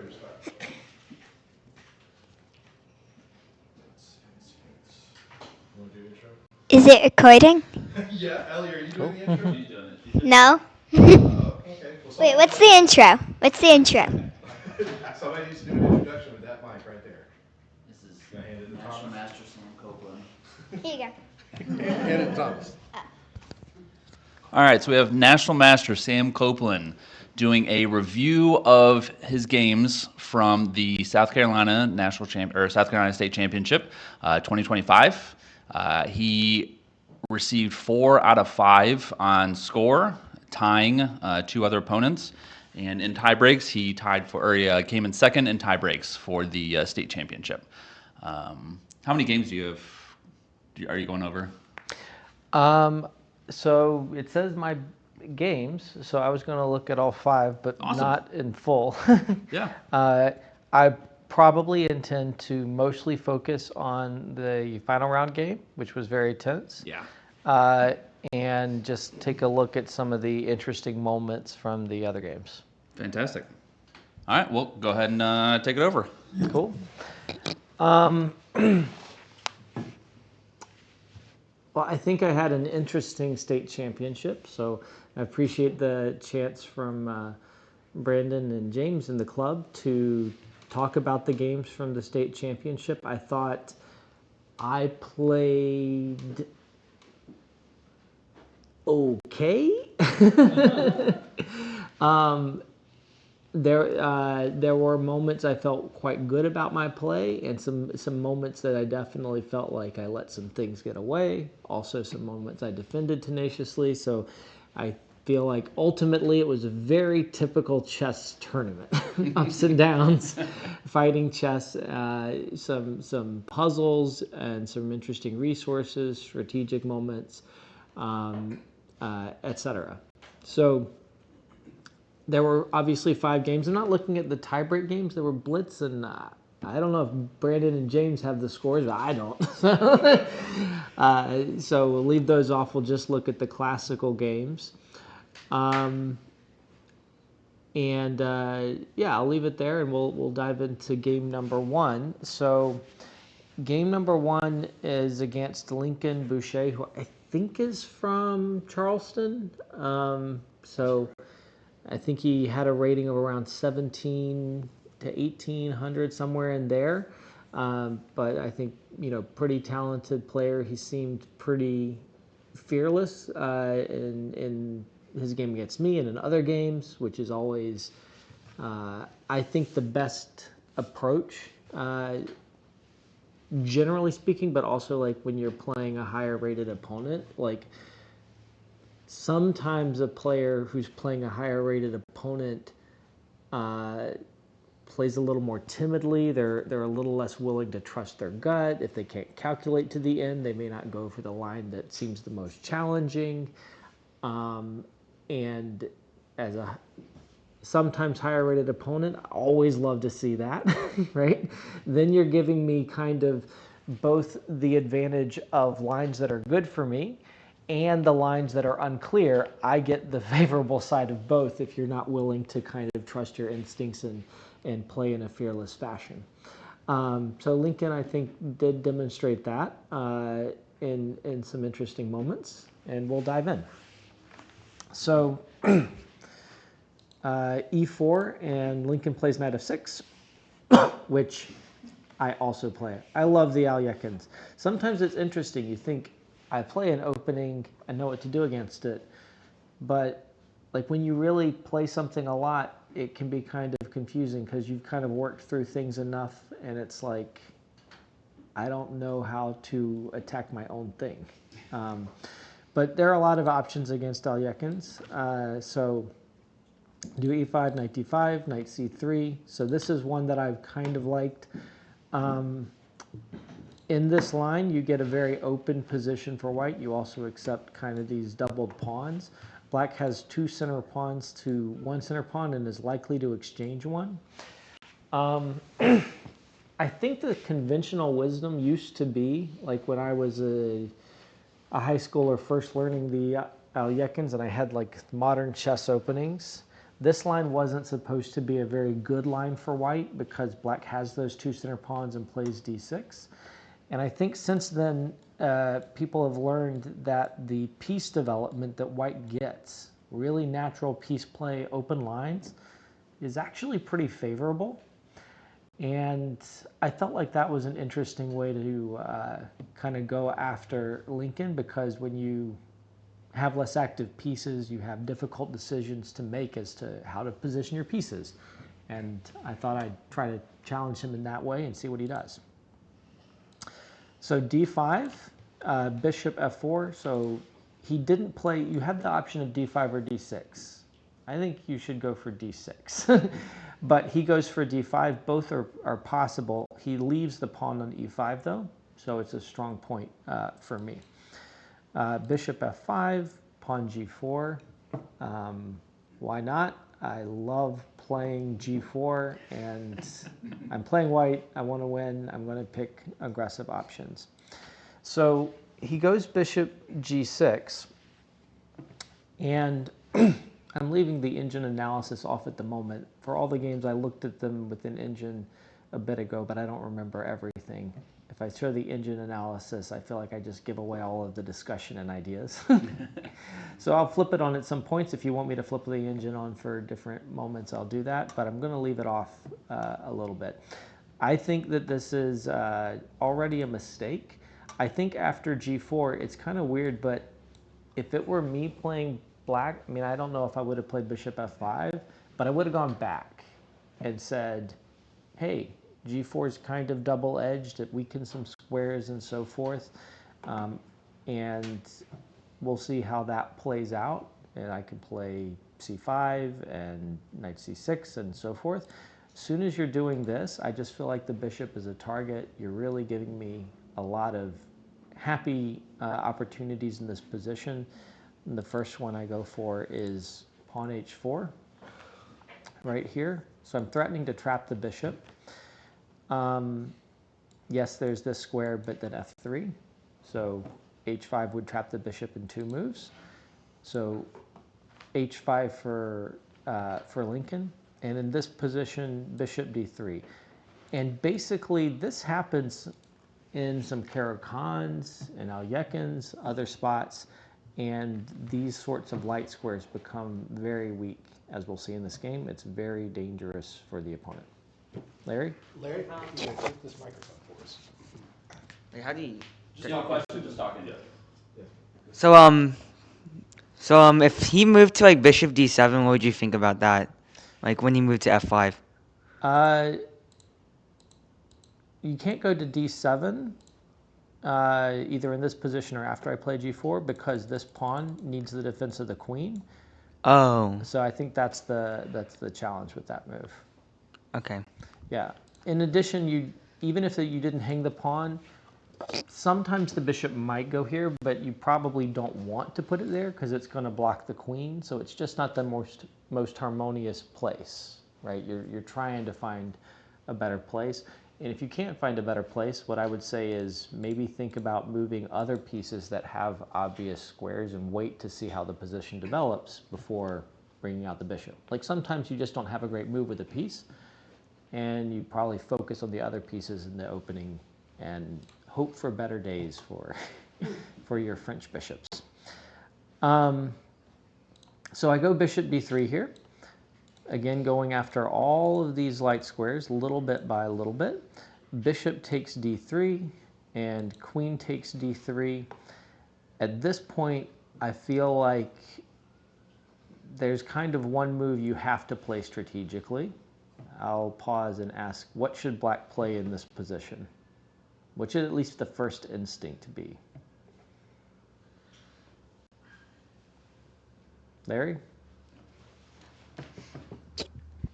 your start. You want to do the intro? Is it recording? Yeah, Ellie, are you doing the intro? She's doing it. No. Oh, okay. Well, Wait, what's the intro? What's the intro? somebody needs to do an introduction with that mic right there. This is Can I hand it to National Thomas? Master Sam Copeland. Here you go. Hand it to Thomas. All right, so we have National Master Sam Copeland doing a review of his games from the South Carolina South Carolina State Championship, 2025. He received 4 out of 5 on score, tying 2 other opponents. And in tie breaks, he came in second in tie breaks for the state championship. How many games are you going over? So it says my games, so I was going to look at all 5, but Awesome. not in full. Yeah. I probably intend to mostly focus on the final round game, which was very tense. Yeah. And just take a look at some of the interesting moments from the other games. Fantastic. All right, well, go ahead and take it over. Cool. Well, I think I had an interesting state championship, so I appreciate the chance from Brandon and James in the club to talk about the games from the state championship. I thought I played okay. There were moments I felt quite good about my play, and some moments that I definitely felt like I let some things get away. Also, some moments I defended tenaciously. So, I feel like ultimately it was a very typical chess tournament, ups and downs, fighting chess, some puzzles and some interesting resources, strategic moments, etc. So. There were obviously 5 games. I'm not looking at the tiebreak games. There were blitz, and I don't know if Brandon and James have the scores, but I don't. So we'll leave those off. We'll just look at the classical games. Yeah, I'll leave it there, and we'll dive into game number 1. So game number 1 is against Lincoln Boucher, who I think is from Charleston. So I think he had a rating of around 17 to 1800, somewhere in there. But I think, pretty talented player. He seemed pretty fearless in his game against me and in other games, which is always, I think, the best approach, generally speaking, but also like when you're playing a higher rated opponent. Like, sometimes a player who's playing a higher rated opponent plays a little more timidly. They're a little less willing to trust their gut. If they can't calculate to the end, they may not go for the line that seems the most challenging. And as a sometimes higher rated opponent, I always love to see that, right? Then you're giving me kind of both the advantage of lines that are good for me and the lines that are unclear. I get the favorable side of both if you're not willing to kind of trust your instincts and play in a fearless fashion. So Lincoln, I think, did demonstrate that in some interesting moments, and we'll dive in. So E4, and Lincoln plays knight f6, which I also play. I love the Alyekins. Sometimes it's interesting. You think, I play an opening, I know what to do against it, but like when you really play something a lot, it can be kind of confusing because you've kind of worked through things enough, and it's like, I don't know how to attack my own thing. But there are a lot of options against Alyekins. So do e5, knight d5, knight c3. So this is one that I've kind of liked. In this line, you get a very open position for white. You also accept kind of these doubled pawns. Black has 2 center pawns to 1 center pawn and is likely to exchange one. I think the conventional wisdom used to be, like when I was a high schooler first learning the Alyekins and I had like modern chess openings, This line wasn't supposed to be a very good line for white because black has those 2 center pawns and plays d6. And I think since then, people have learned that the piece development that white gets, really natural piece play, open lines, is actually pretty favorable. And I felt like that was an interesting way to kind of go after Lincoln, because when you have less active pieces, you have difficult decisions to make as to how to position your pieces. And I thought I'd try to challenge him in that way and see what he does. So d5, bishop f4. So he didn't play, you have the option of d5 or d6. I think you should go for d6. But he goes for d5. Both are possible. He leaves the pawn on e5 though, so it's a strong point for me. Bishop f5, pawn g4. Why not? I love playing g4, and I'm playing white. I want to win. I'm going to pick aggressive options. So he goes bishop g6, and I'm leaving the engine analysis off at the moment. For all the games, I looked at them with an engine a bit ago, but I don't remember everything. If I show the engine analysis, I feel like I just give away all of the discussion and ideas. So I'll flip it on at some points. If you want me to flip the engine on for different moments, I'll do that, but I'm going to leave it off a little bit. I think that this is already a mistake. I think after g4, it's kind of weird, but if it were me playing black, I mean, I don't know if I would have played bishop f5, but I would have gone back and said, hey, g4 is kind of double-edged. It weakens some squares and so forth. And we'll see how that plays out. And I could play c5 and knight c6 and so forth. As soon as you're doing this, I just feel like the bishop is a target. You're really giving me a lot of happy opportunities in this position. And the first one I go for is pawn h4 right here. So I'm threatening to trap the bishop. Yes, there's this square, but then f3. So h5 would trap the bishop in 2 moves. So h5 for Lincoln. And in this position, bishop d3. And basically, this happens in some Caro-Kanns and Aljekins, other spots. And these sorts of light squares become very weak, as we'll see in this game. It's very dangerous for the opponent. Larry? Larry, you can take this microphone for us. Like, how do you? Just no question, just talking to you. So if he moved to like bishop d7, what would you think about that? Like when he moved to f5. You can't go to d7, either in this position or after I play g4, because this pawn needs the defense of the queen. Oh. So I think that's the challenge with that move. Okay. Yeah. In addition, even if you didn't hang the pawn, sometimes the bishop might go here, but you probably don't want to put it there because it's going to block the queen. So it's just not the most harmonious place, right? You're trying to find a better place. And if you can't find a better place, what I would say is maybe think about moving other pieces that have obvious squares and wait to see how the position develops before bringing out the bishop. Like sometimes you just don't have a great move with a piece, and you probably focus on the other pieces in the opening and hope for better days for your French bishops. So I go bishop b3 here. Again, going after all of these light squares, little bit by little bit. Bishop takes d3, and queen takes d3. At this point, I feel like there's kind of one move you have to play strategically. I'll pause and ask, what should black play in this position? What should at least the first instinct be? Larry?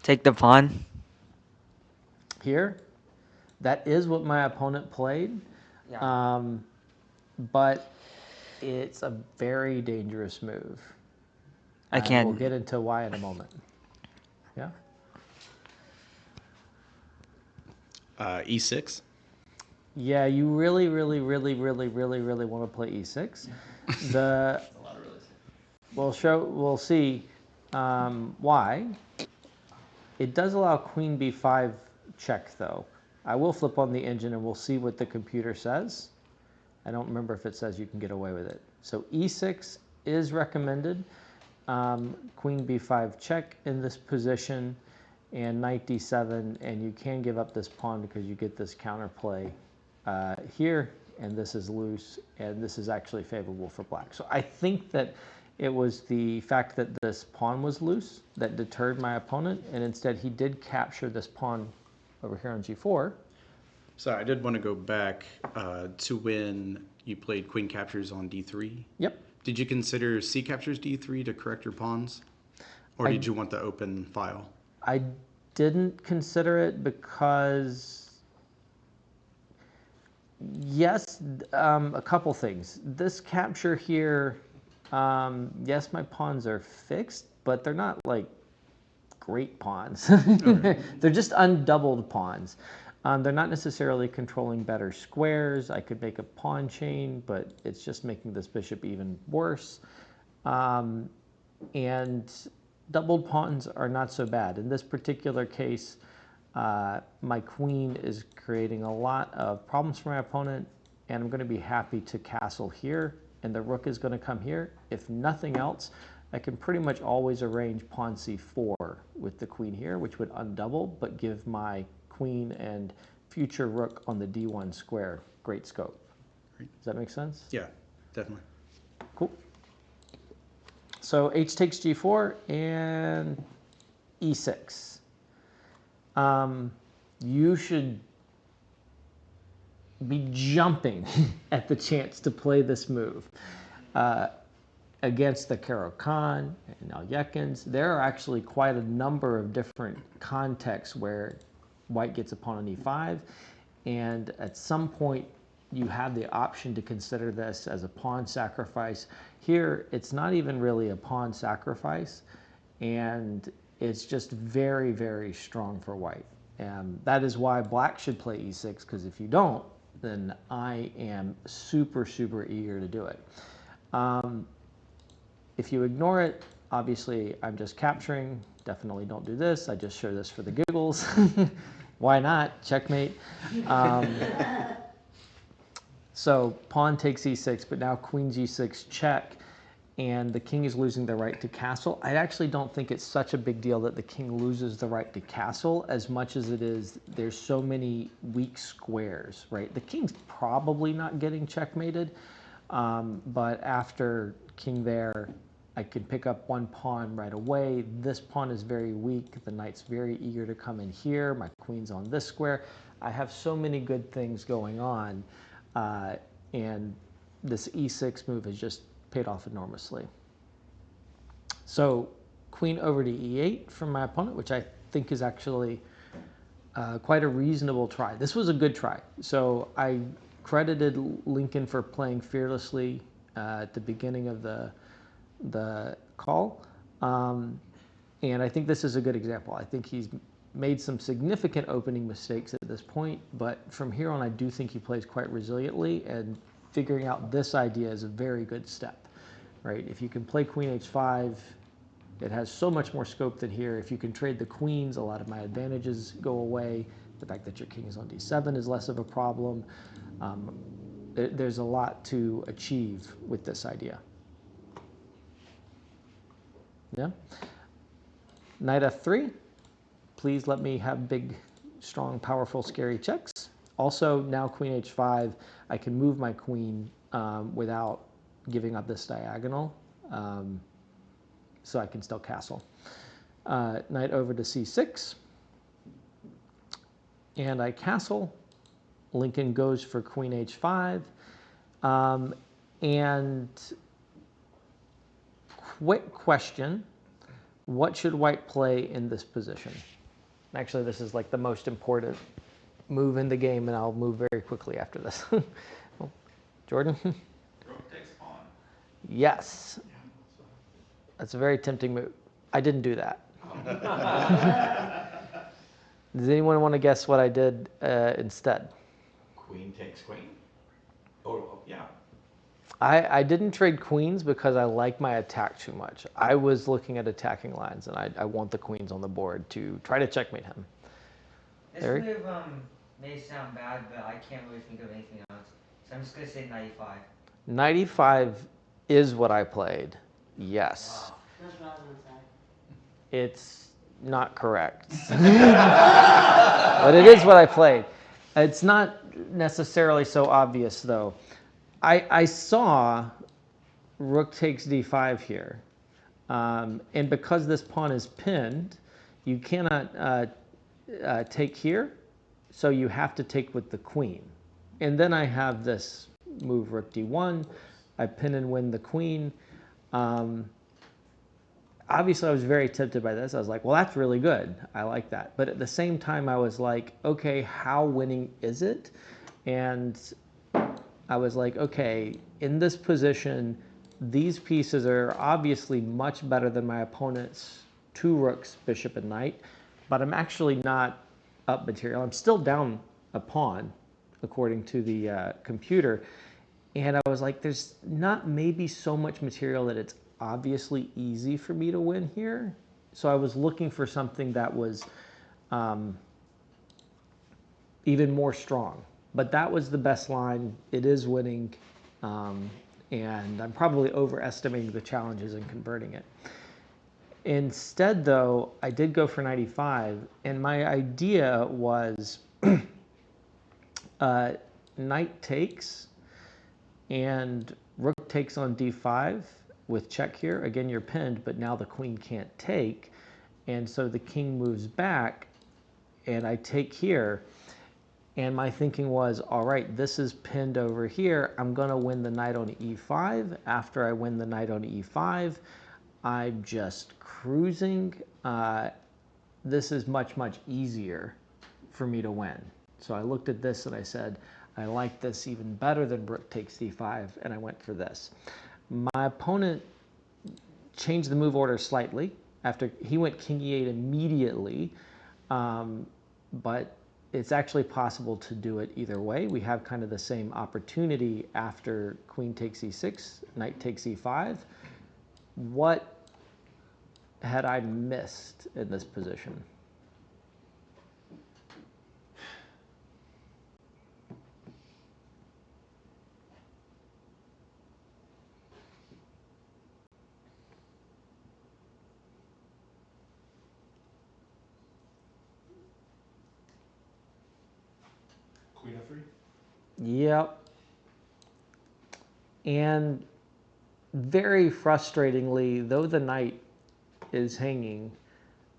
Take the pawn. Here? That is what my opponent played. Yeah. But it's a very dangerous move. I can't. We'll get into why in a moment. Yeah? E6. Yeah, you really want to play e6. A lot of really. We'll see. Why? It does allow queen b5 check, though. I will flip on the engine and we'll see what the computer says. I don't remember if it says you can get away with it. So e6 is recommended. Queen b5 check in this position, and knight d7, and you can give up this pawn because you get this counterplay here, and this is loose, and this is actually favorable for black. So I think that it was the fact that this pawn was loose that deterred my opponent, and instead he did capture this pawn over here on g4. So I did want to go back to when you played queen captures on d3. Yep. Did you consider c captures d3 to correct your pawns? Or did you want the open file? I didn't consider it because, yes, a couple things. This capture here, yes, my pawns are fixed, but they're not like great pawns. They're just undoubled pawns. They're not necessarily controlling better squares. I could make a pawn chain, but it's just making this bishop even worse. And doubled pawns are not so bad. In this particular case, my queen is creating a lot of problems for my opponent, and I'm going to be happy to castle here, and the rook is going to come here. If nothing else, I can pretty much always arrange pawn c4 with the queen here, which would undouble, but give my queen and future rook on the d1 square great scope. Does that make sense? Yeah, definitely. Cool. So h takes g4 and e6. You should be jumping at the chance to play this move. Against the Caro-Kann and Al-Yekins, there are actually quite a number of different contexts where white gets a pawn on e5, and at some point you have the option to consider this as a pawn sacrifice. Here, it's not even really a pawn sacrifice, and it's just very, very strong for white. And that is why black should play e6, because if you don't, then I am super, super eager to do it. If you ignore it, obviously I'm just capturing. Definitely don't do this. I just show this for the giggles. Why not? Checkmate. So pawn takes e6, but now queen g6 check, and the king is losing the right to castle. I actually don't think it's such a big deal that the king loses the right to castle as much as it is there's so many weak squares, right? The king's probably not getting checkmated, but after king there, I can pick up one pawn right away. This pawn is very weak. The knight's very eager to come in here. My queen's on this square. I have so many good things going on, and this e6 move has just paid off enormously. So queen over to e8 from my opponent, which I think is actually quite a reasonable try. This was a good try. So I credited Lincoln for playing fearlessly at the beginning of the call, and I think this is a good example. I think he's made some significant opening mistakes at this point, but from here on I do think he plays quite resiliently, and figuring out this idea is a very good step, right? If you can play queen h5, it has so much more scope than here. If you can trade the queens, a lot of my advantages go away. The fact that your king is on d7 is less of a problem. There's a lot to achieve with this idea. Yeah. Knight f3. Please let me have big, strong, powerful, scary checks. Also, now queen h5, I can move my queen without giving up this diagonal, so I can still castle. Knight over to c6, and I castle. Lincoln goes for queen h5, and quick question, what should white play in this position? Actually, this is like the most important move in the game, and I'll move very quickly after this. Jordan? Rook takes pawn. Yes. That's a very tempting move. I didn't do that. Does anyone want to guess what I did instead? Queen takes queen. Oh, yeah. I didn't trade queens because I like my attack too much. I was looking at attacking lines, and I want the queens on the board to try to checkmate him. This Eric? move may sound bad, but I can't really think of anything else. So I'm just gonna say 95. 95 is what I played. Yes. Wow. That's what I was gonna say. It's not correct. But it is what I played. It's not necessarily so obvious, though. I saw rook takes d5 here. And because this pawn is pinned, you cannot take here, so you have to take with the queen. And then I have this move rook d1. I pin and win the queen. Obviously, I was very tempted by this. I was like, well, that's really good. I like that. But at the same time, I was like, okay, how winning is it? And I was like, okay, in this position, these pieces are obviously much better than my opponent's two rooks, bishop and knight, but I'm actually not up material. I'm still down a pawn, according to the computer. And I was like, there's not maybe so much material that it's obviously easy for me to win here. So I was looking for something that was even more strong. But that was the best line. It is winning. And I'm probably overestimating the challenges in converting it. Instead, though, I did go for 95. And my idea was knight takes and rook takes on d5 with check here. Again, you're pinned, but now the queen can't take. And so the king moves back, and I take here. And my thinking was, all right, this is pinned over here. I'm going to win the knight on e5. After I win the knight on e5, I'm just cruising. This is much, much easier for me to win. So I looked at this and I said, I like this even better than rook takes d5, and I went for this. My opponent changed the move order slightly. After he went king e8 immediately, but it's actually possible to do it either way. We have kind of the same opportunity after queen takes e6, knight takes e5. What had I missed in this position? Queen f3? Yep. And very frustratingly, though the knight is hanging,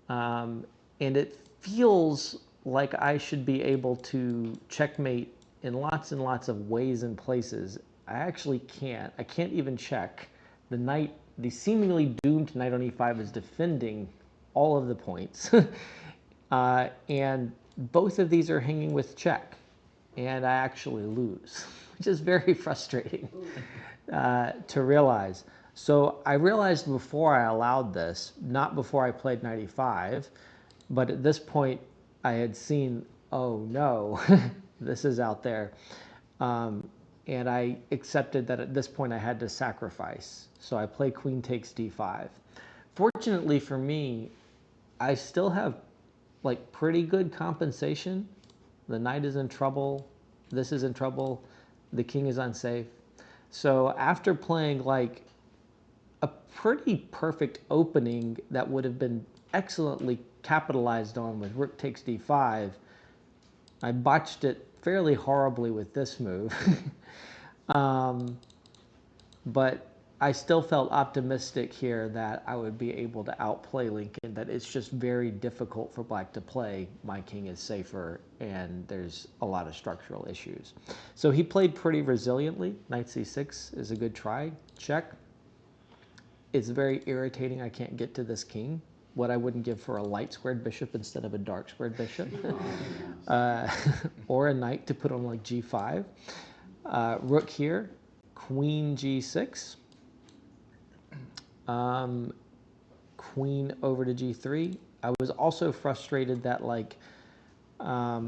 and it feels like I should be able to checkmate in lots and lots of ways and places, I actually can't. I can't even check. The knight, the seemingly doomed knight on e5 is defending all of the points. And both of these are hanging with check. And I actually lose, which is very frustrating to realize. So I realized before I allowed this, not before I played 95, but at this point I had seen, oh no, this is out there. And I accepted that at this point I had to sacrifice. So I play queen takes d5. Fortunately for me, I still have like pretty good compensation. The knight is in trouble. This is in trouble. The king is unsafe. So after playing like a pretty perfect opening that would have been excellently capitalized on with rook takes d5, I botched it fairly horribly with this move. But I still felt optimistic here that I would be able to outplay Lincoln, that it's just very difficult for black to play. My king is safer, and there's a lot of structural issues. So he played pretty resiliently. Knight c6 is a good try. Check. It's very irritating I can't get to this king. What I wouldn't give for a light squared bishop instead of a dark squared bishop. Or a knight to put on like g5. Rook here. Queen g6. Queen over to g3. I was also frustrated that like I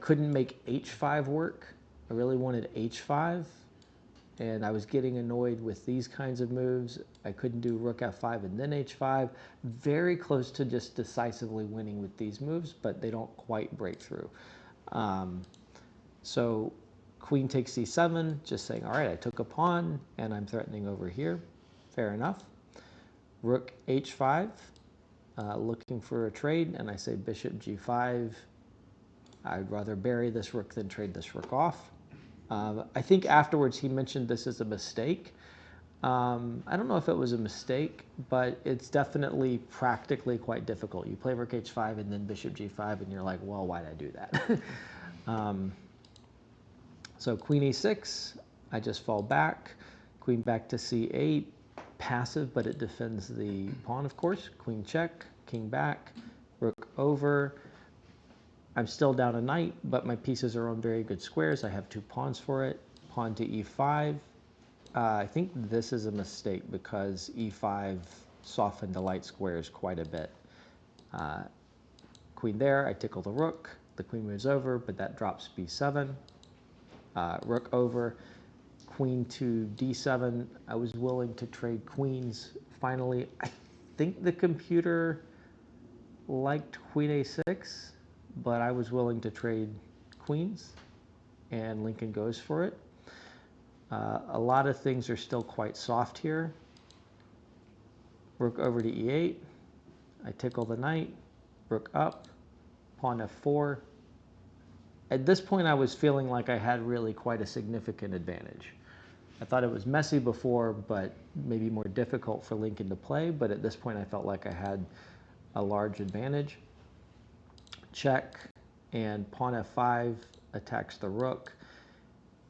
couldn't make h5 work. I really wanted h5. and I was getting annoyed with these kinds of moves. I couldn't do rook f5 and then h5. Very close to just decisively winning with these moves, but they don't quite break through. So queen takes c7, just saying, all right, I took a pawn, and I'm threatening over here. Fair enough. Rook h5, looking for a trade, and I say bishop g5. I'd rather bury this rook than trade this rook off. I think afterwards he mentioned this as a mistake. I don't know if it was a mistake, but it's definitely practically quite difficult. You play rook h5 and then bishop g5, and you're like, well, why did I do that? So queen e6, I just fall back. Queen back to c8, passive, but it defends the pawn, of course. Queen check, king back, rook over. I'm still down a knight, but my pieces are on very good squares. I have 2 pawns for it. Pawn to e5. I think this is a mistake because e5 softened the light squares quite a bit. Queen there, I tickle the rook. The queen moves over, but that drops b7. Rook over, queen to d7. I was willing to trade queens. Finally, I think the computer liked queen a6, but I was willing to trade queens, and Lincoln goes for it. A lot of things are still quite soft here. Rook over to e8. I tickle the knight. Rook up. Pawn f4. At this point, I was feeling like I had really quite a significant advantage. I thought it was messy before, but maybe more difficult for Lincoln to play. But at this point, I felt like I had a large advantage. Check, and pawn f5 attacks the rook.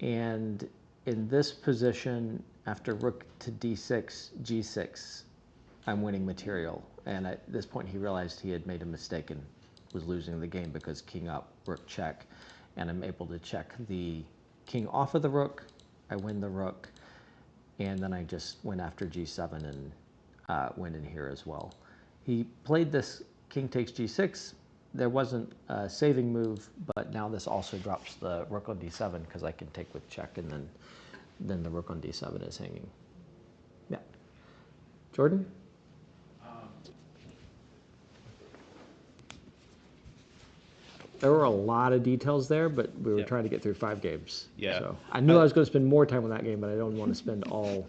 And in this position, after rook to d6, g6, I'm winning material. And at this point, he realized he had made a mistake and was losing the game because king up, rook check. And I'm able to check the king off of the rook. I win the rook. And then I just went after g7 and went in here as well. He played this king takes g6. There wasn't a saving move, but now this also drops the rook on d7 because I can take with check, and then the rook on d7 is hanging. Yeah. Jordan? There were a lot of details there, but we were trying to get through 5 games. Yeah. So I knew I was going to spend more time on that game, but I don't want to spend all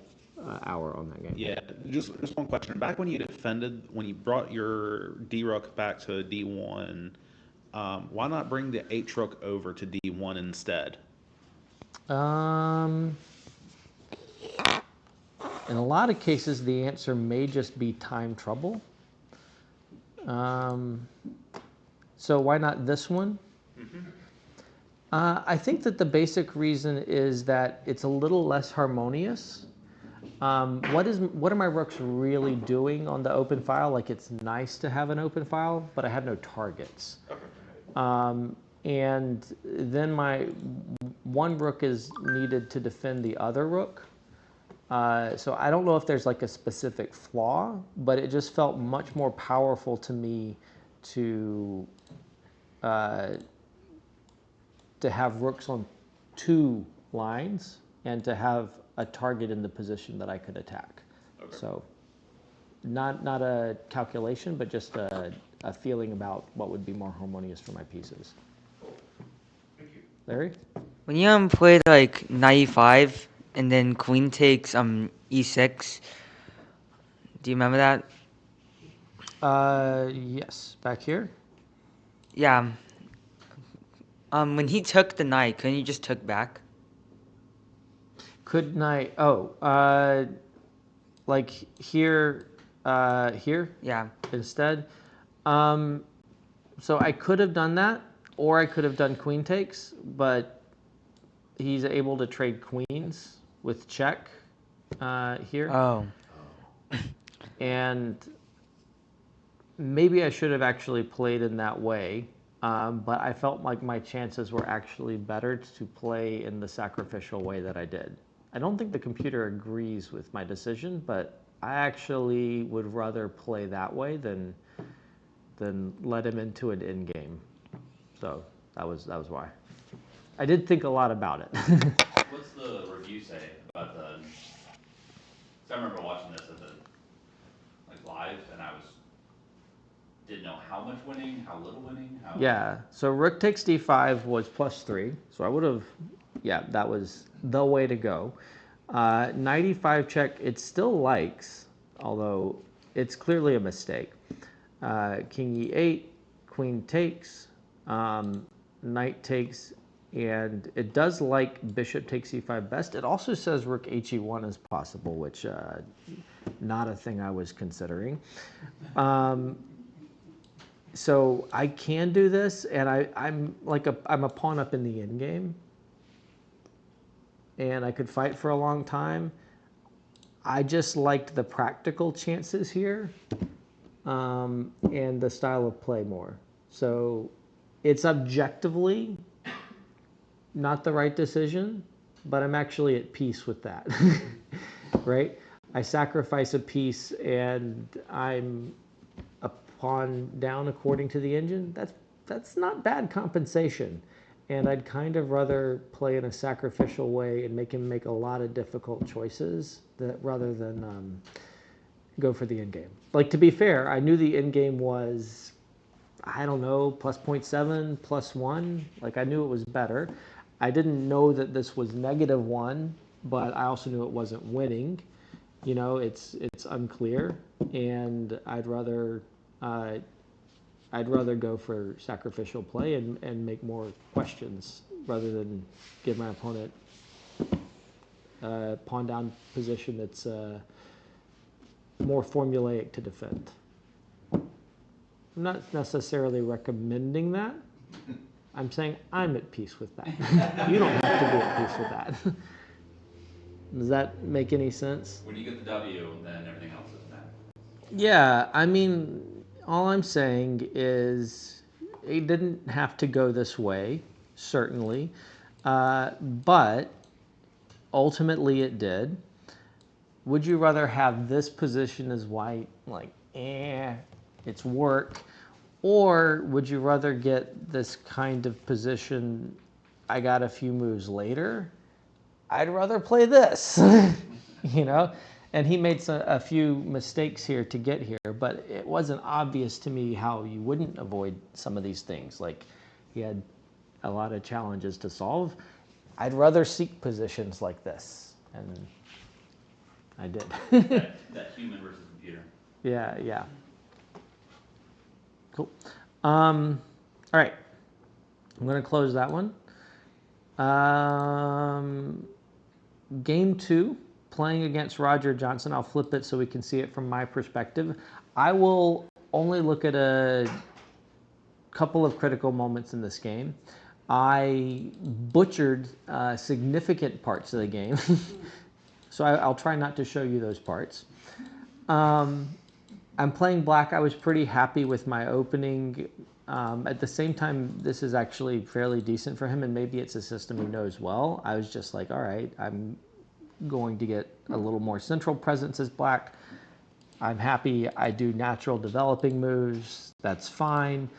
hour on that game. Yeah, just one question. Back when you defended, when you brought your D rook back to D1, why not bring the H rook over to D1 instead? In a lot of cases, the answer may just be time trouble. So why not this one? I think that the basic reason is that it's a little less harmonious. What are my rooks really doing on the open file? Like, it's nice to have an open file, but I have no targets. And then my one rook is needed to defend the other rook. So I don't know if there's like a specific flaw, but it just felt much more powerful to me to have rooks on 2 lines and to have a target in the position that I could attack. Okay. So not a calculation, but just a feeling about what would be more harmonious for my pieces. Thank you. Larry? When you played like knight e5 and then queen takes e6, do you remember that? Yes, back here. Yeah. When he took the knight, couldn't you just took back? Couldn't I? Oh, like here, here Yeah. instead. So I could have done that, or I could have done queen takes, but he's able to trade queens with check here. Oh. And maybe I should have actually played in that way, but I felt like my chances were actually better to play in the sacrificial way that I did. I don't think the computer agrees with my decision, but I actually would rather play that way than let him into an end game. So that was why. I did think a lot about it. What's the review say about the? 'Cause I remember watching this at the live, and didn't know how much winning, how little winning, how. Yeah, so rook takes d5 was +3, so I would have, yeah, that was the way to go. Knight e5 check, it still likes, although it's clearly a mistake. King e8, queen takes, knight takes, and it does like bishop takes e5 best. It also says rook he1 is possible, which not a thing I was considering. So I can do this, and I'm a pawn up in the endgame, and I could fight for a long time. I just liked the practical chances here, and the style of play more. So it's objectively not the right decision, but I'm actually at peace with that, right? I sacrifice a piece, and I'm a pawn down according to the engine. That's not bad compensation. And I'd kind of rather play in a sacrificial way and make him make a lot of difficult choices rather than go for the end game. Like, to be fair, I knew the end game was, I don't know, plus 0.7, +1. Like, I knew it was better. I didn't know that this was -1, but I also knew it wasn't winning. You know, it's unclear, and I'd rather go for sacrificial play and make more questions rather than give my opponent a pawn down position that's more formulaic to defend. I'm not necessarily recommending that. I'm saying I'm at peace with that. You don't have to be at peace with that. Does that make any sense? When you get the W, then everything else is bad. Yeah, I mean, all I'm saying is it didn't have to go this way, certainly, but ultimately it did. Would you rather have this position as white, like, it's work, or would you rather get this kind of position, I got a few moves later? I'd rather play this, you know? And he made a few mistakes here to get here, but it wasn't obvious to me how you wouldn't avoid some of these things. Like, he had a lot of challenges to solve. I'd rather seek positions like this, and I did. that human versus computer. Yeah. Cool. All right. I'm going to close that one. Game 2, playing against Roger Johnson. I'll flip it so we can see it from my perspective. I will only look at a couple of critical moments in this game. I butchered significant parts of the game, so I'll try not to show you those parts. I'm playing black. I was pretty happy with my opening. At the same time, this is actually fairly decent for him, and maybe it's a system he knows well. I was just like, all right, I'm going to get a little more central presence as black. I'm happy I do natural developing moves. That's fine.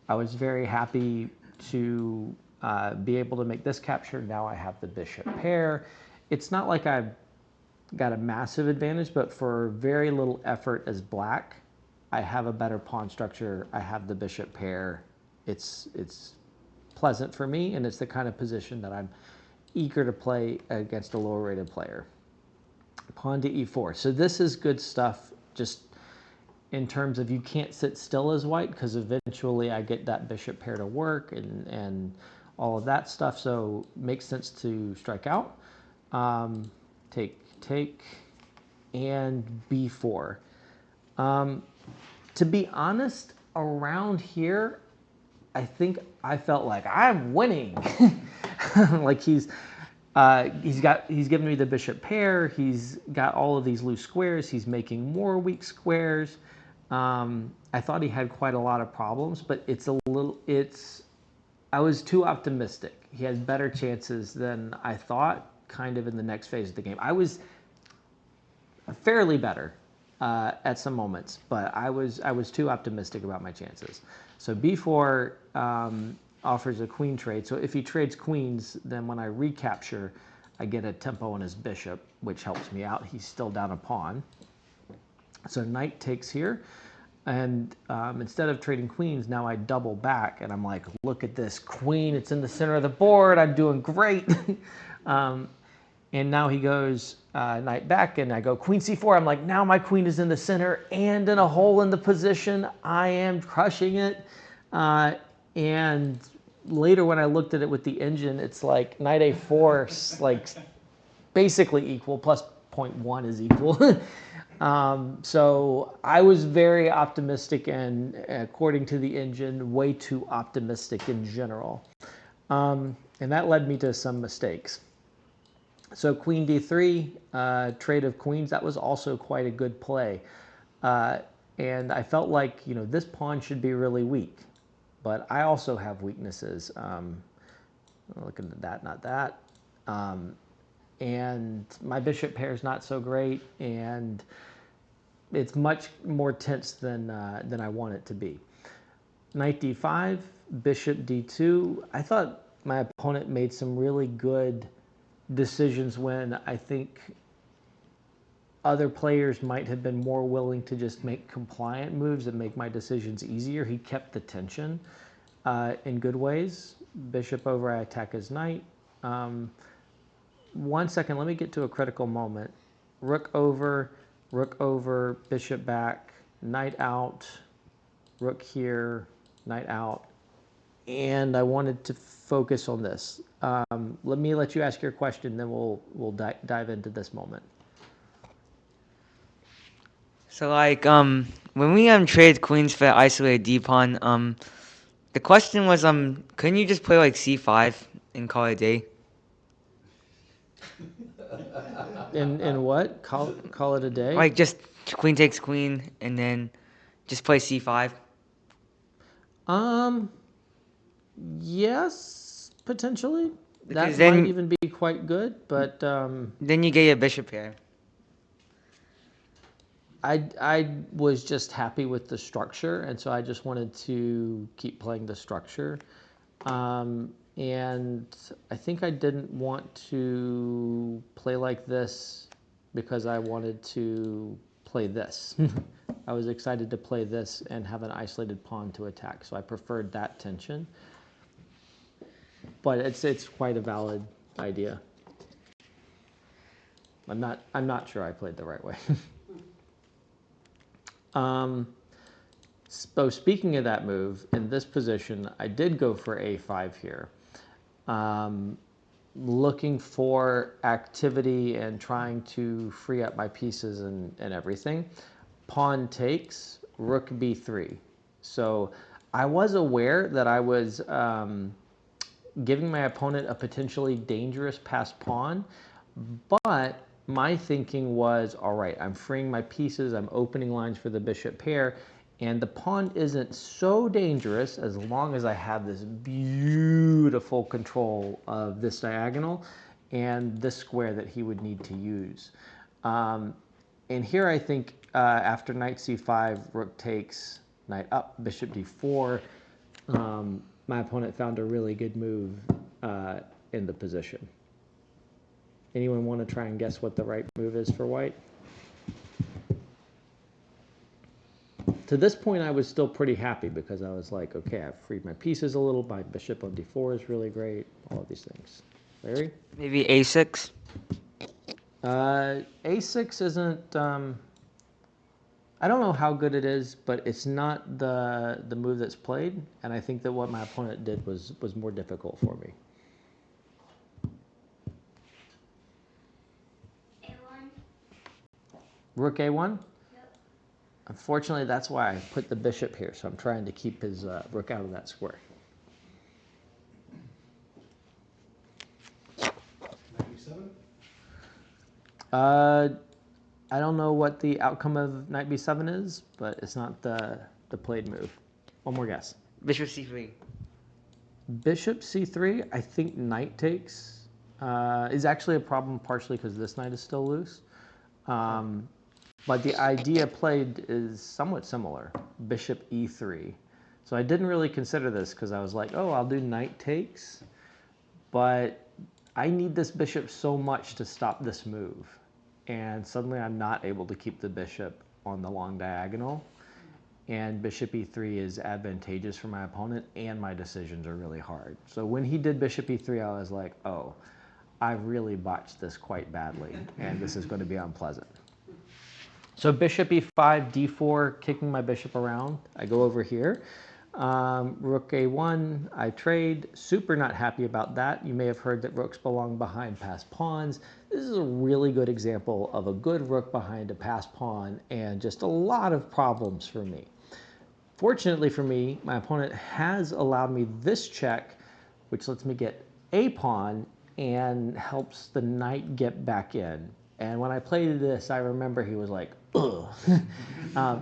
I was very happy to be able to make this capture. Now I have the bishop pair. It's not like I've got a massive advantage, but for very little effort as black, I have a better pawn structure. I have the bishop pair. It's pleasant for me, and it's the kind of position that I'm eager to play against a lower rated player. Pawn to e4. So this is good stuff just in terms of you can't sit still as white, because eventually I get that bishop pair to work and all of that stuff. So makes sense to strike out. Take, and b4. To be honest, around here, I think I felt like I'm winning. Like he's given me the bishop pair. He's got all of these loose squares. He's making more weak squares. I thought he had quite a lot of problems, but I was too optimistic. He had better chances than I thought, kind of in the next phase of the game. I was fairly better at some moments, but I was too optimistic about my chances. So b4 offers a queen trade. So if he trades queens, then when I recapture, I get a tempo on his bishop, which helps me out. He's still down a pawn. So knight takes here. And instead of trading queens, now I double back. And I'm like, look at this queen. It's in the center of the board. I'm doing great. And now he goes knight back, and I go queen c4. I'm like, now my queen is in the center and in a hole in the position. I am crushing it. And later when I looked at it with the engine, it's like knight a4, like basically equal, plus 0.1 is equal. So I was very optimistic, and according to the engine, way too optimistic in general. And that led me to some mistakes. So queen d3, trade of queens, that was also quite a good play. And I felt like, this pawn should be really weak. But I also have weaknesses. Looking at that, not that. And my bishop pair is not so great, and it's much more tense than I want it to be. Knight d5, bishop d2. I thought my opponent made some really good decisions when I think other players might have been more willing to just make compliant moves and make my decisions easier. He kept the tension in good ways. Bishop over, I attack his knight. 1 second, let me get to a critical moment. Rook over, bishop back, knight out, rook here, knight out. And I wanted to focus on this. Let me let you ask your question, then we'll dive into this moment. So like when we trade queens for isolated d pawn, the question was couldn't you just play like c5 and call it a day? In what? Call it a day? Like just queen takes queen and then just play c5. Yes, potentially. Because That then- might even be quite good, but Then you get your bishop here. I was just happy with the structure, and so I just wanted to keep playing the structure. And I think I didn't want to play like this because I wanted to play this. I was excited to play this and have an isolated pawn to attack, so I preferred that tension. But it's quite a valid idea. I'm not sure I played the right way. So speaking of that move, in this position, I did go for a5 here. Looking for activity and trying to free up my pieces and everything. Pawn takes, rook b3. So I was aware that I was giving my opponent a potentially dangerous passed pawn, but my thinking was, all right, I'm freeing my pieces, I'm opening lines for the bishop pair, and the pawn isn't so dangerous as long as I have this beautiful control of this diagonal and this square that he would need to use. And here I think after knight c5, rook takes, knight up, bishop d4, my opponent found a really good move in the position. Anyone want to try and guess what the right move is for white? To this point, I was still pretty happy because I was like, okay, I've freed my pieces a little. My bishop on d4 is really great. All of these things. Larry? Maybe a6. A6 isn't. I don't know how good it is, but it's not the move that's played, and I think that what my opponent did was more difficult for me. Rook a1? Yep. Unfortunately, that's why I put the bishop here, so I'm trying to keep his rook out of that square. I don't know what the outcome of knight b7 is, but it's not the played move. One more guess. Bishop c3. Bishop c3, I think knight takes is actually a problem partially because this knight is still loose. But the idea played is somewhat similar, bishop e3. So I didn't really consider this because I was like, oh, I'll do knight takes. But I need this bishop so much to stop this move. And suddenly I'm not able to keep the bishop on the long diagonal. And bishop e3 is advantageous for my opponent, and my decisions are really hard. So when he did bishop e3, I was like, oh, I really botched this quite badly, and this is going to be unpleasant. So bishop e5, d4, kicking my bishop around. I go over here. Rook a1, I trade. Super not happy about that. You may have heard that rooks belong behind passed pawns. This is a really good example of a good rook behind a passed pawn and just a lot of problems for me. Fortunately for me, my opponent has allowed me this check, which lets me get a pawn and helps the knight get back in. And when I played this, I remember he was like, ugh.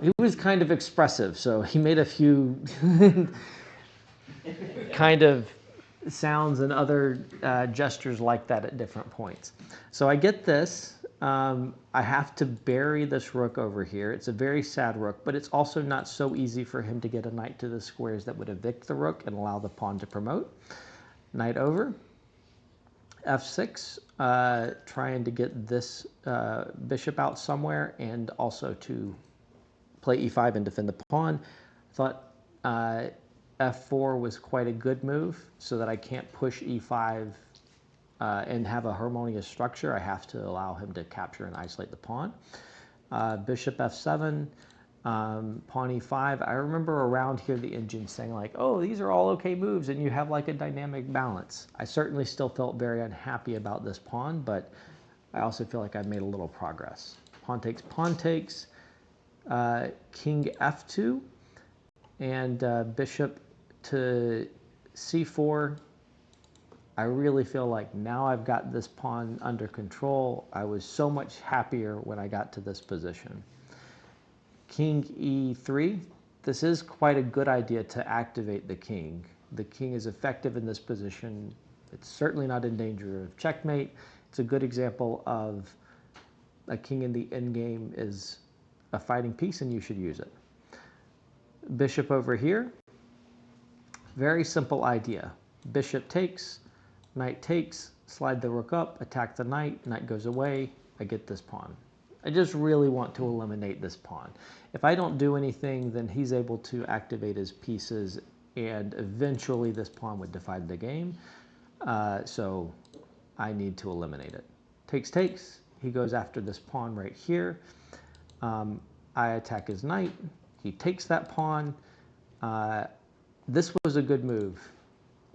He was kind of expressive, so he made a few kind of sounds and other gestures like that at different points. So I get this. I have to bury this rook over here. It's a very sad rook, but it's also not so easy for him to get a knight to the squares that would evict the rook and allow the pawn to promote. Knight over. F6, trying to get this bishop out somewhere and also to play e5 and defend the pawn. Thought f4 was quite a good move so that I can't push e5 and have a harmonious structure. I have to allow him to capture and isolate the pawn. Bishop f7, pawn e5. I remember around here the engine saying like, oh, these are all okay moves and you have like a dynamic balance. I certainly still felt very unhappy about this pawn, but I also feel like I've made a little progress. Pawn takes, king f2, and bishop to c4. I really feel like now I've got this pawn under control. I was so much happier when I got to this position. King e3. This is quite a good idea to activate the king. The king is effective in this position. It's certainly not in danger of checkmate. It's a good example of a king in the endgame is a fighting piece and you should use it. Bishop over here. Very simple idea. Bishop takes, knight takes, slide the rook up, attack the knight, knight goes away, I get this pawn. I just really want to eliminate this pawn. If I don't do anything, then he's able to activate his pieces, and eventually this pawn would divide the game. So I need to eliminate it. Takes, takes. He goes after this pawn right here. I attack his knight. He takes that pawn. This was a good move.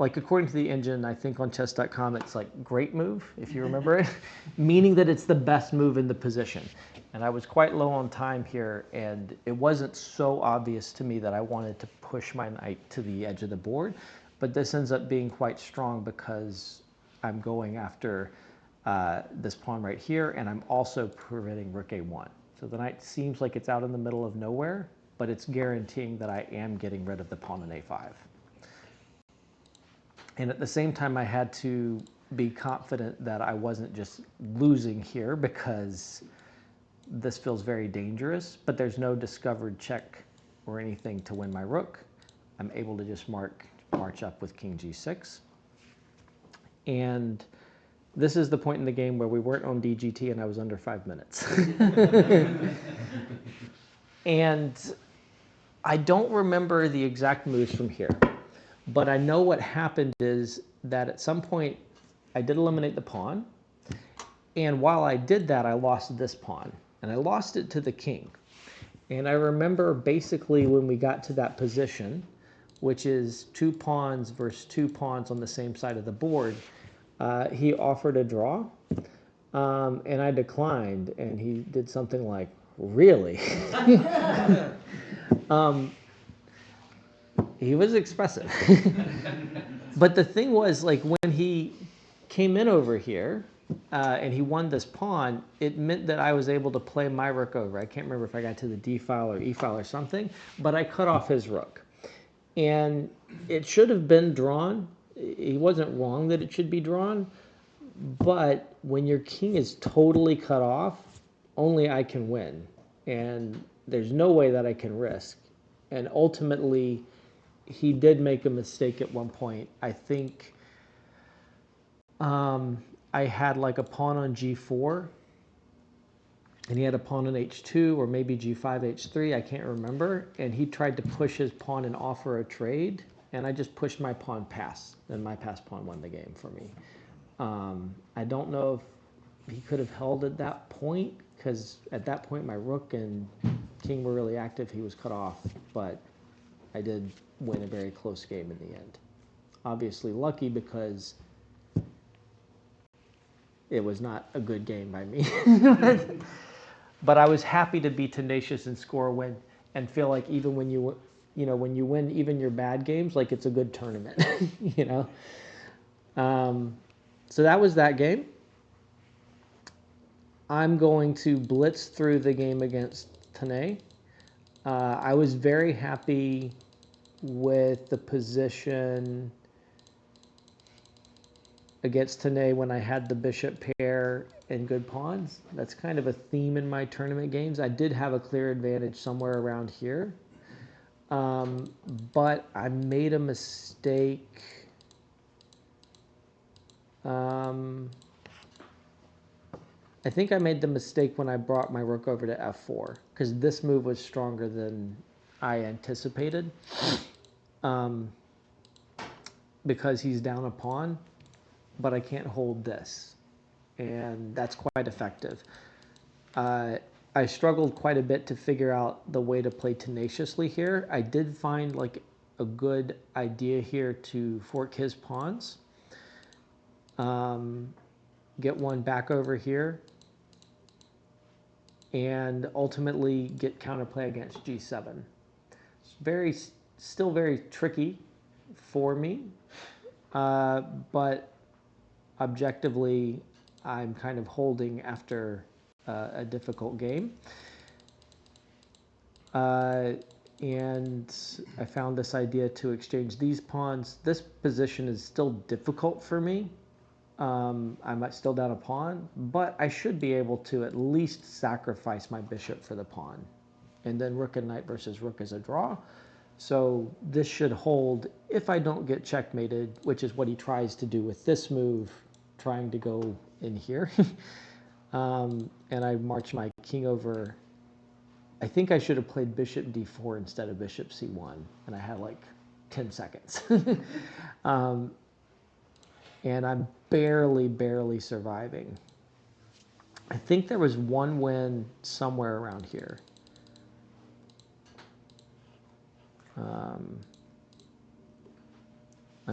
Like according to the engine, I think on chess.com, it's like great move, if you remember it, meaning that it's the best move in the position. And I was quite low on time here, and it wasn't so obvious to me that I wanted to push my knight to the edge of the board. But this ends up being quite strong because I'm going after this pawn right here, and I'm also preventing rook a1. So the knight seems like it's out in the middle of nowhere, but it's guaranteeing that I am getting rid of the pawn on a5. And at the same time, I had to be confident that I wasn't just losing here because this feels very dangerous, but there's no discovered check or anything to win my rook. I'm able to just march up with king g6. And this is the point in the game where we weren't on DGT and I was under 5 minutes. And I don't remember the exact moves from here. But I know what happened is that at some point I did eliminate the pawn. And while I did that, I lost this pawn. And I lost it to the king. And I remember basically when we got to that position, which is 2 pawns versus 2 pawns on the same side of the board, he offered a draw. And I declined. And he did something like, really? He was expressive. But the thing was, like, when he came in over here and he won this pawn, it meant that I was able to play my rook over. I can't remember if I got to the d file or e file or something, but I cut off his rook. And it should have been drawn. He wasn't wrong that it should be drawn. But when your king is totally cut off, only I can win. And there's no way that I can risk. And ultimately, he did make a mistake at one point. I think I had like a pawn on g4, and he had a pawn on h2 or maybe g5, h3, I can't remember. And he tried to push his pawn and offer a trade, and I just pushed my pawn pass, and my pass pawn won the game for me. I don't know if he could have held at that point, because at that point my rook and king were really active. He was cut off, but I did win a very close game in the end. Obviously lucky because it was not a good game by me. But I was happy to be tenacious and score a win and feel like even when you win even your bad games, like it's a good tournament, you know? So that was that game. I'm going to blitz through the game against Tanay. I was very happy with the position against Tanay when I had the bishop pair and good pawns. That's kind of a theme in my tournament games. I did have a clear advantage somewhere around here. But I made a mistake. I think I made the mistake when I brought my rook over to f4, because this move was stronger than I anticipated. Because he's down a pawn, but I can't hold this, and that's quite effective. I struggled quite a bit to figure out the way to play tenaciously here. I did find like a good idea here to fork his pawns, get one back over here, and ultimately get counterplay against g7. It's still very tricky for me, but objectively, I'm kind of holding after a difficult game. And I found this idea to exchange these pawns. This position is still difficult for me. I'm still down a pawn, but I should be able to at least sacrifice my bishop for the pawn. And then rook and knight versus rook is a draw. So this should hold if I don't get checkmated, which is what he tries to do with this move, trying to go in here. And I march my king over. I think I should have played bishop d4 instead of bishop c1, and I had like 10 seconds. And I'm barely surviving. I think there was one win somewhere around here. I'm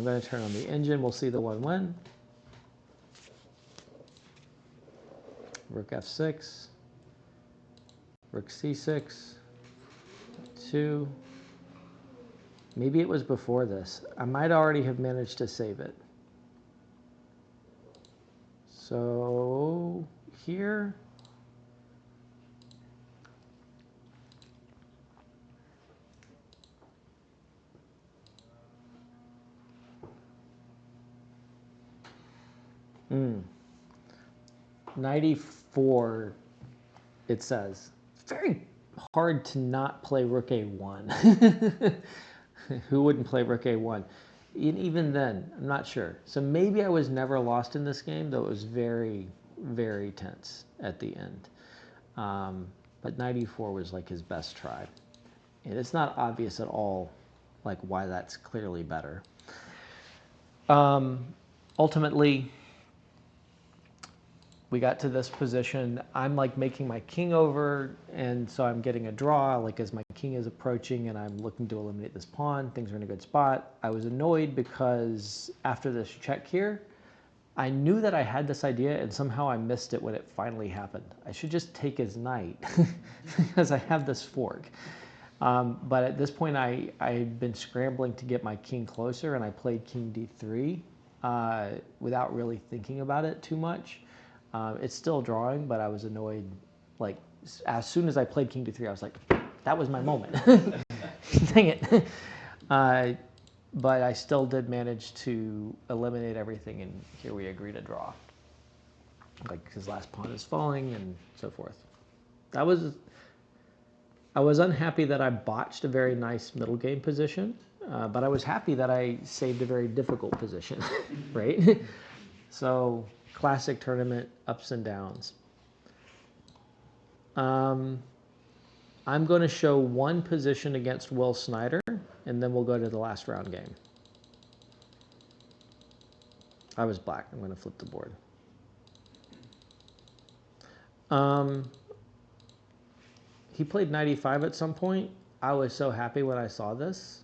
going to turn on the engine. We'll see the one win. Rook f6. Rook c6. 2. Maybe it was before this. I might already have managed to save it. So here. Mm. 94, it says. It's very hard to not play rook a1. Who wouldn't play rook a1? And even then, I'm not sure. So maybe I was never lost in this game, though it was very, very tense at the end. But 94 was like his best try. And it's not obvious at all like why that's clearly better. Ultimately, we got to this position. I'm like making my king over, and so I'm getting a draw like as my king is approaching, and I'm looking to eliminate this pawn. Things are in a good spot. I was annoyed because after this check here, I knew that I had this idea, and somehow I missed it when it finally happened. I should just take his knight because I have this fork. But at this point, I had been scrambling to get my king closer, and I played king d3 without really thinking about it too much. It's still drawing, but I was annoyed. Like, as soon as I played king d3, I was like, that was my moment. Dang it. But I still did manage to eliminate everything, and here we agree to draw. Like, his last pawn is falling, and so forth. I was unhappy that I botched a very nice middle game position, but I was happy that I saved a very difficult position, right? So classic tournament ups and downs. I'm going to show one position against Will Snyder, and then we'll go to the last round game. I was black. I'm going to flip the board. He played 95 at some point. I was so happy when I saw this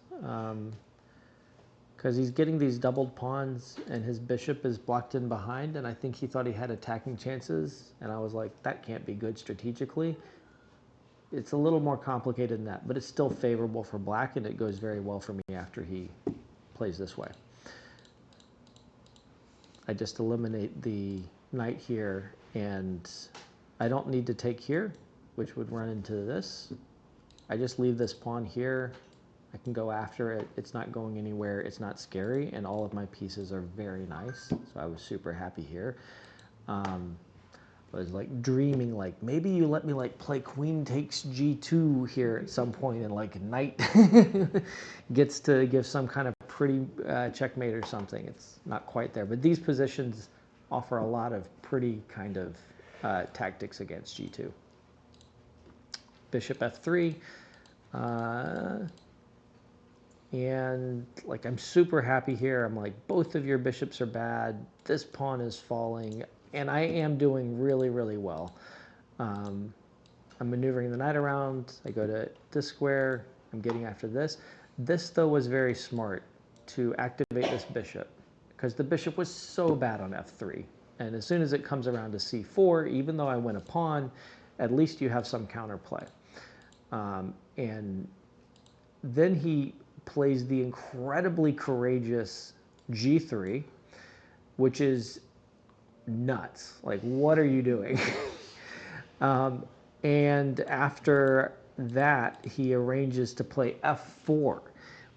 because he's getting these doubled pawns and his bishop is blocked in behind, and I think he thought he had attacking chances, and I was like, that can't be good strategically. It's a little more complicated than that, but it's still favorable for black, and it goes very well for me after he plays this way. I just eliminate the knight here, and I don't need to take here, which would run into this. I just leave this pawn here. I can go after it. It's not going anywhere. It's not scary, and all of my pieces are very nice. So I was super happy here. I was like dreaming, like maybe you let me like play queen takes g2 here at some point, and like knight gets to give some kind of pretty checkmate or something. It's not quite there, but these positions offer a lot of pretty kind of tactics against g2. Bishop f3. And like I'm super happy here. I'm like, both of your bishops are bad. This pawn is falling, and I am doing really, really well. I'm maneuvering the knight around. I go to this square. I'm getting after this. This, though, was very smart to activate this bishop because the bishop was so bad on f3. And as soon as it comes around to c4, even though I win a pawn, at least you have some counterplay. And then he plays the incredibly courageous g3, which is nuts. Like, what are you doing? And after that, he arranges to play f4,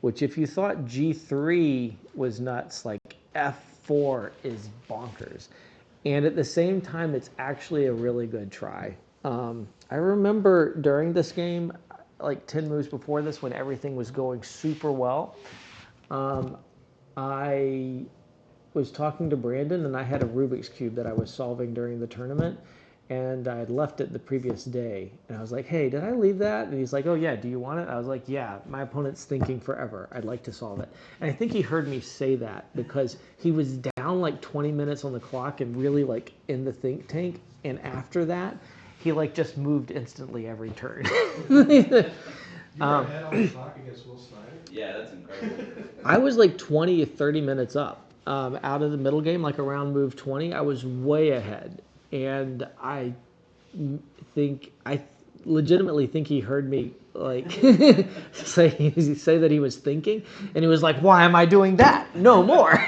which if you thought g3 was nuts, like f4 is bonkers. And at the same time, it's actually a really good try. I remember during this game, like 10 moves before this, when everything was going super well, I was talking to Brandon, and I had a Rubik's Cube that I was solving during the tournament, and I had left it the previous day. And I was like, hey, did I leave that? And he's like, oh, yeah, do you want it? I was like, yeah, my opponent's thinking forever. I'd like to solve it. And I think he heard me say that because he was down like 20 minutes on the clock and really like in the think tank. And after that, he like just moved instantly every turn. You were ahead on the clock against Will Snyder? Yeah, that's incredible. I was like 20 or 30 minutes up out of the middle game, like around move 20. I was way ahead. And I legitimately think he heard me like say that he was thinking, and he was like, why am I doing that? No more.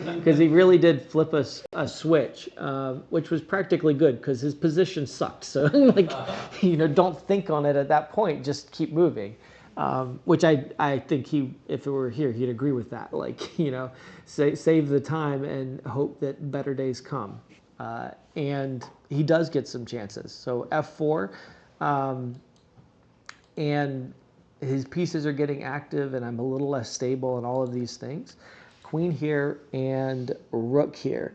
Because he really did flip a switch, which was practically good because his position sucked. So like, don't think on it at that point, just keep moving. Which I think if it were here, he'd agree with that. Like, save the time and hope that better days come. And he does get some chances. So f4, and his pieces are getting active, and I'm a little less stable and all of these things. Queen here and rook here.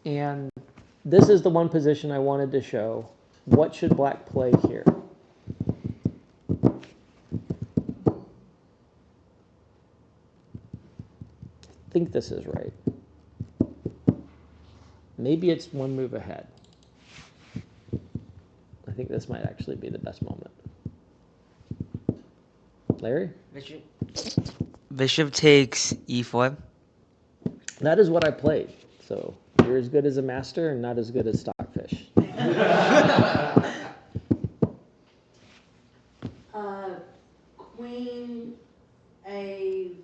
And this is the one position I wanted to show. What should black play here? I think this is right. Maybe it's one move ahead. I think this might actually be the best moment. Larry? Bishop takes e4. That is what I played. So you're as good as a master and not as good as Stockfish. Queen A5.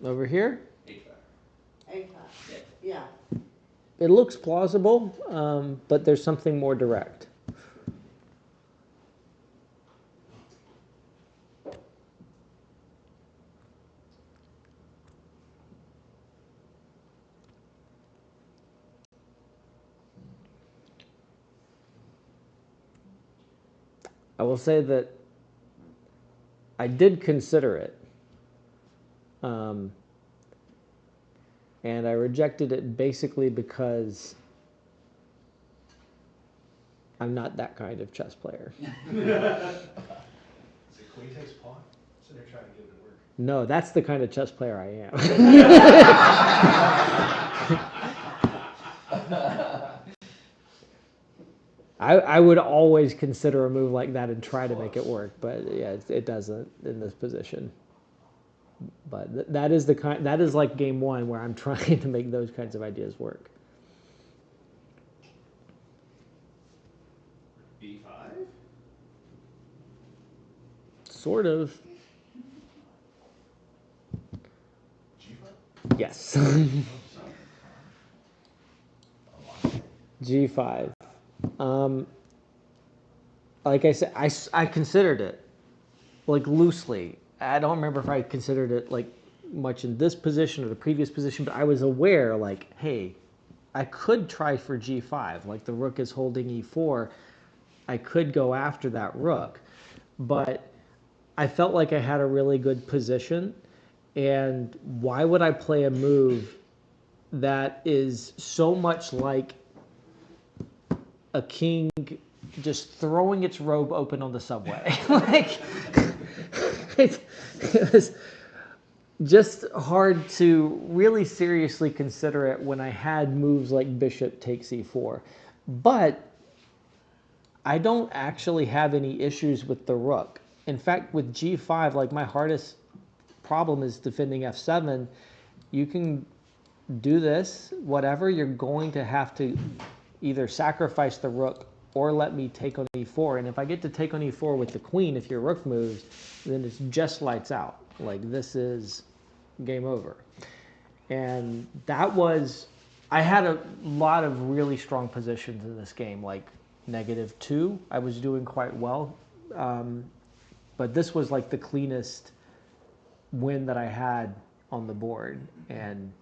Over here? A5. Yeah. It looks plausible, but there's something more direct. I will say that I did consider it. And I rejected it basically because I'm not that kind of chess player. So queen takes pawn? So they're trying to get it to work. No, that's the kind of chess player I am. I would always consider a move like that and try to make it work, but yeah, it doesn't in this position. But that is like game one where I'm trying to make those kinds of ideas work. B5? Sort of. G5? Yes. G5. Like I said, I considered it, like loosely. I don't remember if I considered it like much in this position or the previous position, but I was aware, like, hey, I could try for G5. Like the rook is holding E4. I could go after that rook, but I felt like I had a really good position. And why would I play a move that is so much like a king just throwing its robe open on the subway? Like, it was just hard to really seriously consider it when I had moves like bishop takes e4. But I don't actually have any issues with the rook. In fact, with g5, like my hardest problem is defending f7. You can do this, whatever, you're going to have to either sacrifice the rook or let me take on e4. And if I get to take on e4 with the queen, if your rook moves, then it's just lights out. Like, this is game over. And that was, I had a lot of really strong positions in this game, like -2. I was doing quite well. But this was like the cleanest win that I had on the board. And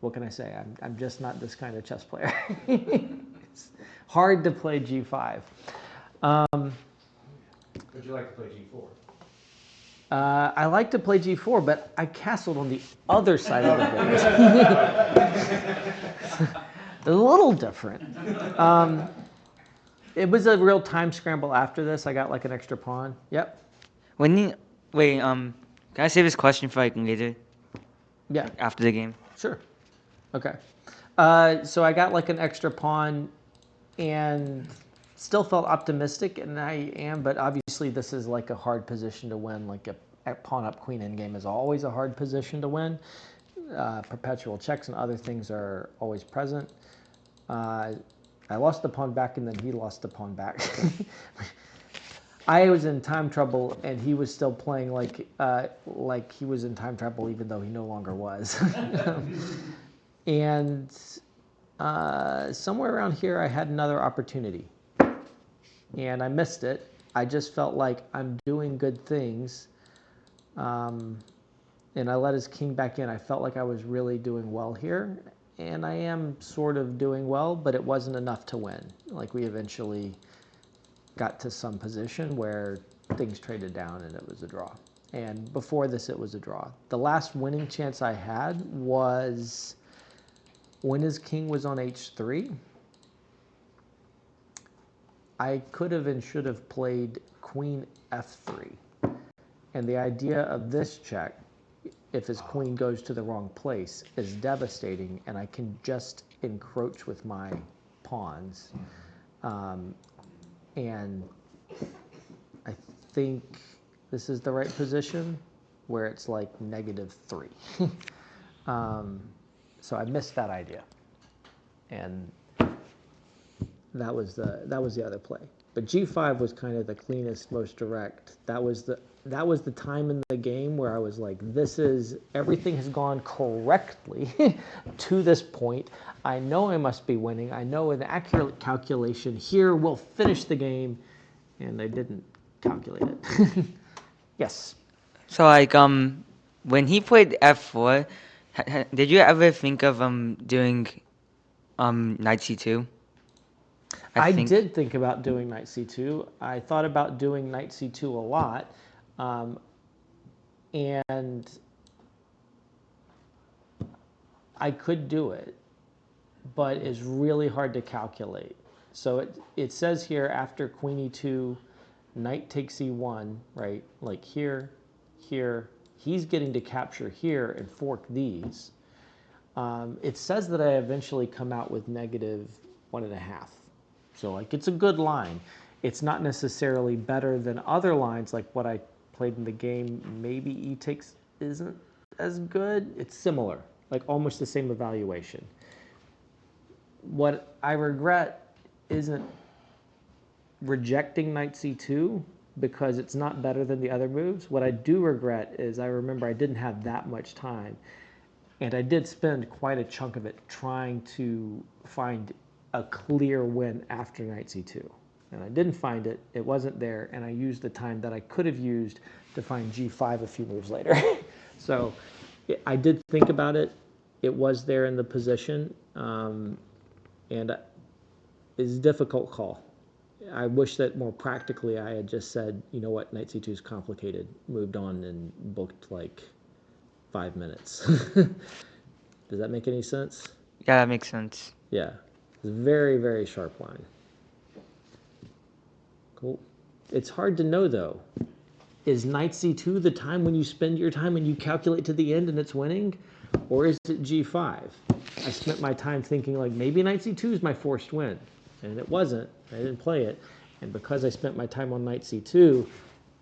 what can I say? I'm just not this kind of chess player. It's hard to play g5. Would you like to play G4? I like to play g4, but I castled on the other side of the board. A little different. It was a real time scramble after this. I got like an extra pawn. Yep. When you wait, can I save this question for like later Yeah. after the game? Sure. Okay. So I got like an extra pawn and still felt optimistic, and I am, but obviously this is like a hard position to win. Like a pawn up queen endgame is always a hard position to win. Perpetual checks and other things are always present. I lost the pawn back, and then he lost the pawn back. I was in time trouble, and he was still playing like he was in time trouble, even though he no longer was. And somewhere around here, I had another opportunity, and I missed it. I just felt like I'm doing good things, and I let his king back in. I felt like I was really doing well here, and I am sort of doing well, but it wasn't enough to win. Like, we eventually got to some position where things traded down and it was a draw. And before this, it was a draw. The last winning chance I had was when his king was on h3. I could have and should have played queen f3. And the idea of this check, if his queen goes to the wrong place, is devastating, and I can just encroach with my pawns. And I think this is the right position where it's like -3. So I missed that idea, and that was the other play. But g5 was kind of the cleanest, most direct. That was the time in the game where I was like, everything has gone correctly to this point. I know I must be winning. I know an accurate calculation here will finish the game, and I didn't calculate it. Yes. So like when he played f4, did you ever think of doing knight c2? I did think about doing knight c2. I thought about doing knight c2 a lot. And I could do it, but it's really hard to calculate. So it says here after queen e2, knight takes e1, right? Like here, here. He's getting to capture here and fork these. It says that I eventually come out with -1.5. So like it's a good line. It's not necessarily better than other lines like what I played in the game. Maybe e takes isn't as good. It's similar, like almost the same evaluation. What I regret isn't rejecting knight c2 because it's not better than the other moves. What I do regret is I remember I didn't have that much time, and I did spend quite a chunk of it trying to find a clear win after knight c2. And I didn't find it, it wasn't there, and I used the time that I could have used to find g5 a few moves later. So I did think about it, it was there in the position, and it's a difficult call. I wish that more practically I had just said, you know what, knight c2 is complicated, moved on and booked like 5 minutes. Does that make any sense? Yeah, that makes sense. Yeah, it's a very, very sharp line. Cool. It's hard to know though. Is knight c2 the time when you spend your time and you calculate to the end and it's winning? Or is it g5? I spent my time thinking like maybe knight c2 is my forced win. And it wasn't. I didn't play it. And because I spent my time on knight c2,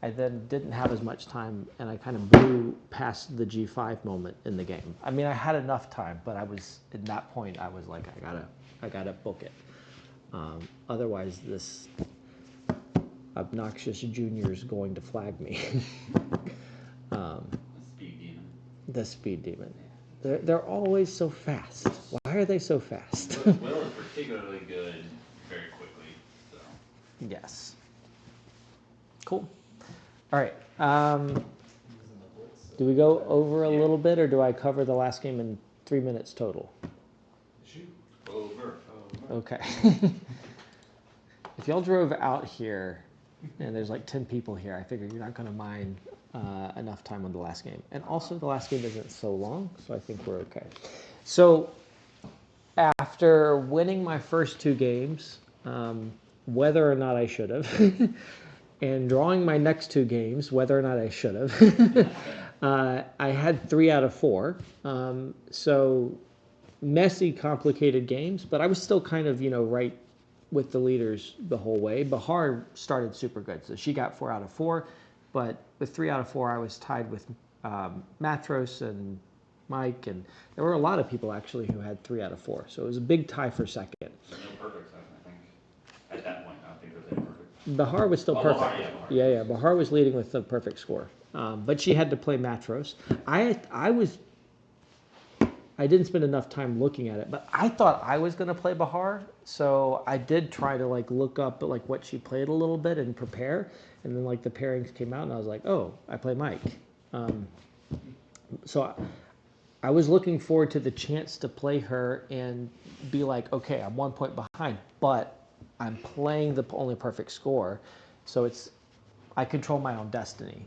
I then didn't have as much time and I kind of blew past the g5 moment in the game. I mean, I had enough time, but I was, at that point, I was like, I gotta book it. Otherwise, this obnoxious junior is going to flag me. Speed demon. The speed demon. They're always so fast. Why are they so fast? Will is particularly good very quickly. So. Yes. Cool. All right. Do we go over a little bit, or do I cover the last game in 3 minutes total? Over. Okay. If y'all drove out here, and there's like 10 people here, I figure you're not going to mind enough time on the last game. And also, the last game isn't so long, so I think we're okay. So, after winning my first 2 games, whether or not I should have, and drawing my next 2 games, whether or not I should have, I had 3 out of 4. So, messy, complicated games, but I was still kind of, right with the leaders the whole way. Bahar started super good, so she got 4 out of 4, but with 3 out of 4, I was tied with Matros and Mike, and there were a lot of people actually who had 3 out of 4, so it was a big tie for second. No perfect, I think. At that point, I don't think there's any perfect. Bahar was still perfect. Bahar, yeah, Bahar. Yeah, Bahar was leading with the perfect score, but she had to play Matros. I didn't spend enough time looking at it, but I thought I was going to play Bahar, so I did try to look up at what she played a little bit and prepare, and then the pairings came out, and I was like, oh, I play Mike. So I was looking forward to the chance to play her and be like, okay, I'm 1 point behind, but I'm playing the only perfect score, so I control my own destiny.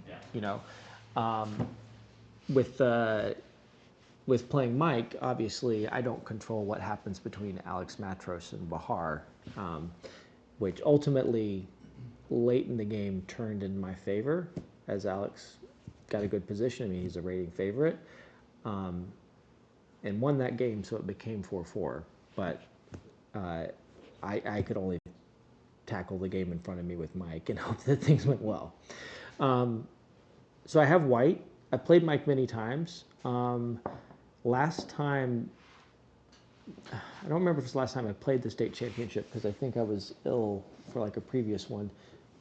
Yeah. With playing Mike, obviously, I don't control what happens between Alex Matros and Bahar, which ultimately, late in the game, turned in my favor, as Alex got a good position. I mean, he's a rating favorite, and won that game, so it became 4-4. But I could only tackle the game in front of me with Mike and hope that things went well. So I have white. I played Mike many times. Last time, I don't remember if it's the last time I played the state championship because I think I was ill for a previous one,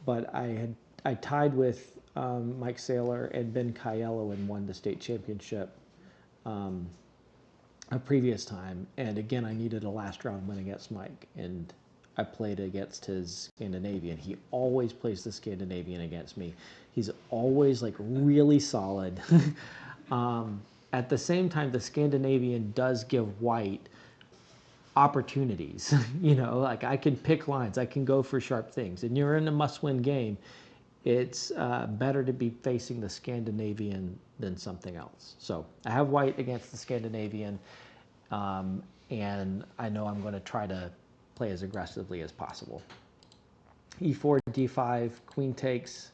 but I tied with Mike Saylor and Ben Caiello and won the state championship a previous time, and again I needed a last round win against Mike, and I played against his Scandinavian. He always plays the Scandinavian against me. He's always really solid. At the same time, the Scandinavian does give white opportunities. I can pick lines, I can go for sharp things, and you're in a must-win game. It's better to be facing the Scandinavian than something else. So I have white against the Scandinavian. and I know I'm going to try to play as aggressively as possible. E4, D5, queen takes.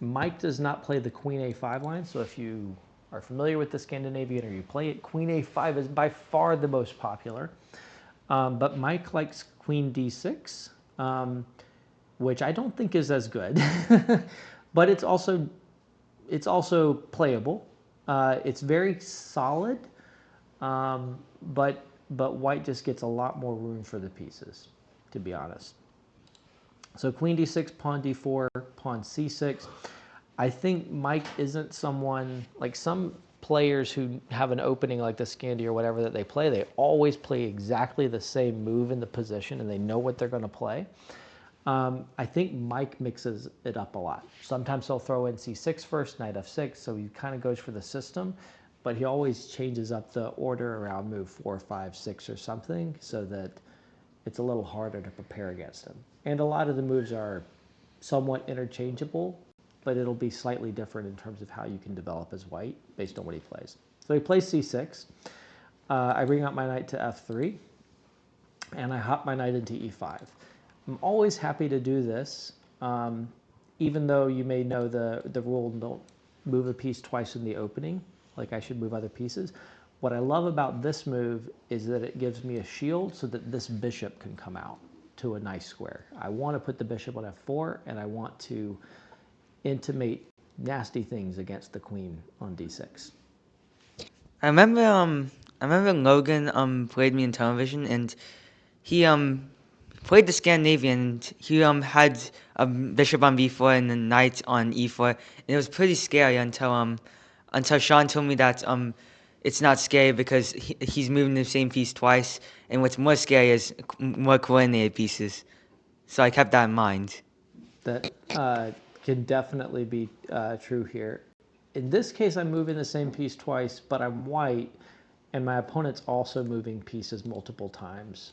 Mike does not play the queen A5 line, so if you are familiar with the Scandinavian or you play it, queen A5 is by far the most popular. But Mike likes queen D6, which I don't think is as good, but it's also playable. It's very solid, but white just gets a lot more room for the pieces, to be honest. So queen D6, pawn D4, pawn C6. I think Mike isn't someone, like some players who have an opening like the Scandi or whatever that they always play exactly the same move in the position and they know what they're going to play. I think Mike mixes it up a lot. Sometimes he'll throw in C6 first, knight F6, so he kind of goes for the system, but he always changes up the order around move 4, 5, 6 or something so that it's a little harder to prepare against him. And a lot of the moves are somewhat interchangeable, but it'll be slightly different in terms of how you can develop as white based on what he plays. So he plays C6. I bring out my knight to F3, and I hop my knight into E5. I'm always happy to do this, even though you may know the rule, don't move a piece twice in the opening, like I should move other pieces. What I love about this move is that it gives me a shield so that this bishop can come out to a nice square. I want to put the bishop on F4, and I want to intimate nasty things against the queen on D6. I remember Logan played me in television, and he played the Scandinavian. And he had a bishop on B4 and a knight on E4, and it was pretty scary until Sean told me that it's not scary because he's moving the same piece twice, and what's more scary is more coordinated pieces. So I kept that in mind. That can definitely be true here. In this case, I'm moving the same piece twice, but I'm white, and my opponent's also moving pieces multiple times.